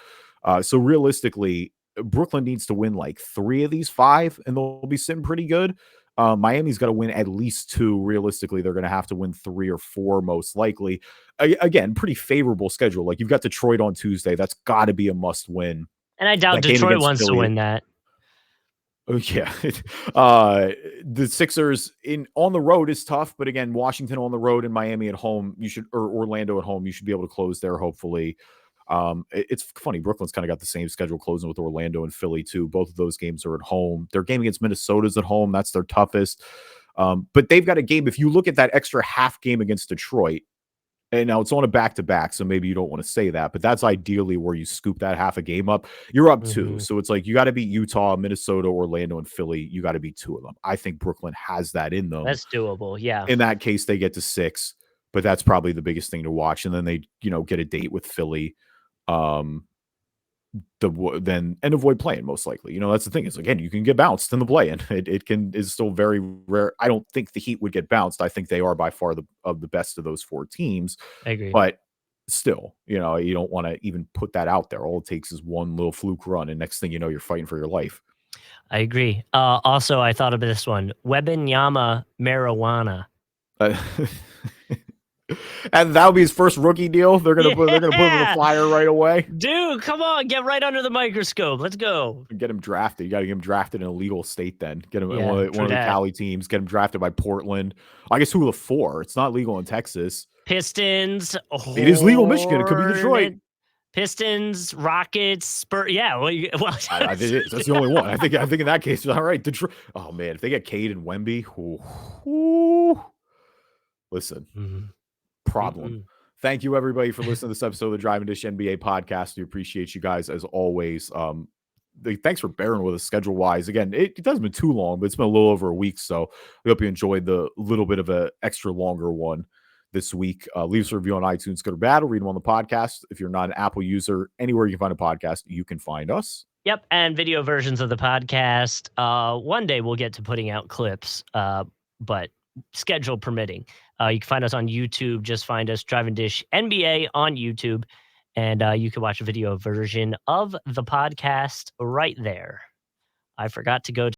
So realistically, Brooklyn needs to win like 3 of these 5, and they'll be sitting pretty good. Miami's got to win at least 2. Realistically, they're going to have to win 3 or 4, most likely. Again, pretty favorable schedule. Like you've got Detroit on Tuesday. That's got to be a must win. And I doubt That game Detroit against wants to Philly. win that. Oh yeah. The Sixers on the road is tough, but again, Washington on the road and Miami at home, or Orlando at home, you should be able to close there, hopefully. It's funny. Brooklyn's kind of got the same schedule closing with Orlando and Philly too. Both of those games are at home. Their game against Minnesota's at home. That's their toughest. But they've got a game. If you look at that extra half game against Detroit, and now it's on a back-to-back, so maybe you don't want to say that, but that's ideally where you scoop that half a game up. You're up 2. Mhm. So it's like you got to beat Utah, Minnesota, Orlando, and Philly. You got to beat 2 of them. I think Brooklyn has that in them. That's doable. Yeah. In that case, they get to 6, but that's probably the biggest thing to watch. And then they, get a date with Philly. Um, and avoid playing most likely. That's the thing is, again, you can get bounced in the play-in. Is still very rare. I don't think the Heat would get bounced. I think they are by far of the best of those 4 teams. I agree. But still, you know, you don't want to even put that out there. All it takes is one little fluke run, and next thing you know, you're fighting for your life. I agree. Also, I thought of this one: Webenyama marijuana. Uh, and that'll be his first rookie deal. They're gonna put him in the Yeah, flyer right away. dude, come on, get right under the microscope. Let's go. Get him drafted. You got to get him drafted in a legal state. Then get him in Yeah, one of the Cali teams. Get him drafted by Portland. I guess who the four? It's not legal in Texas. Pistons. It is legal in Michigan. It could be Detroit. Pistons, Rockets, Spurs. Yeah, well, I think it is. That's the only one. I think in that case, all right. Detroit. Oh man, if they get Cade and Wemby, listen, problem. Mm-hmm. Thank you everybody for listening to this episode of the Driving Dish NBA podcast. We appreciate you guys as always. Thanks for bearing with us schedule wise. Again, it doesn't been too long, but it's been a little over a week. So we hope you enjoyed the little bit of a extra longer one this week. Leave us a review on iTunes, good or bad, or read them on the podcast. If you're not an Apple user, anywhere you can find a podcast, you can find us. Yep, and video versions of the podcast. One day we'll get to putting out clips, but schedule permitting. You can find us on YouTube. Just find us Driving Dish NBA on YouTube, and you can watch a video version of the podcast right there. I forgot to go to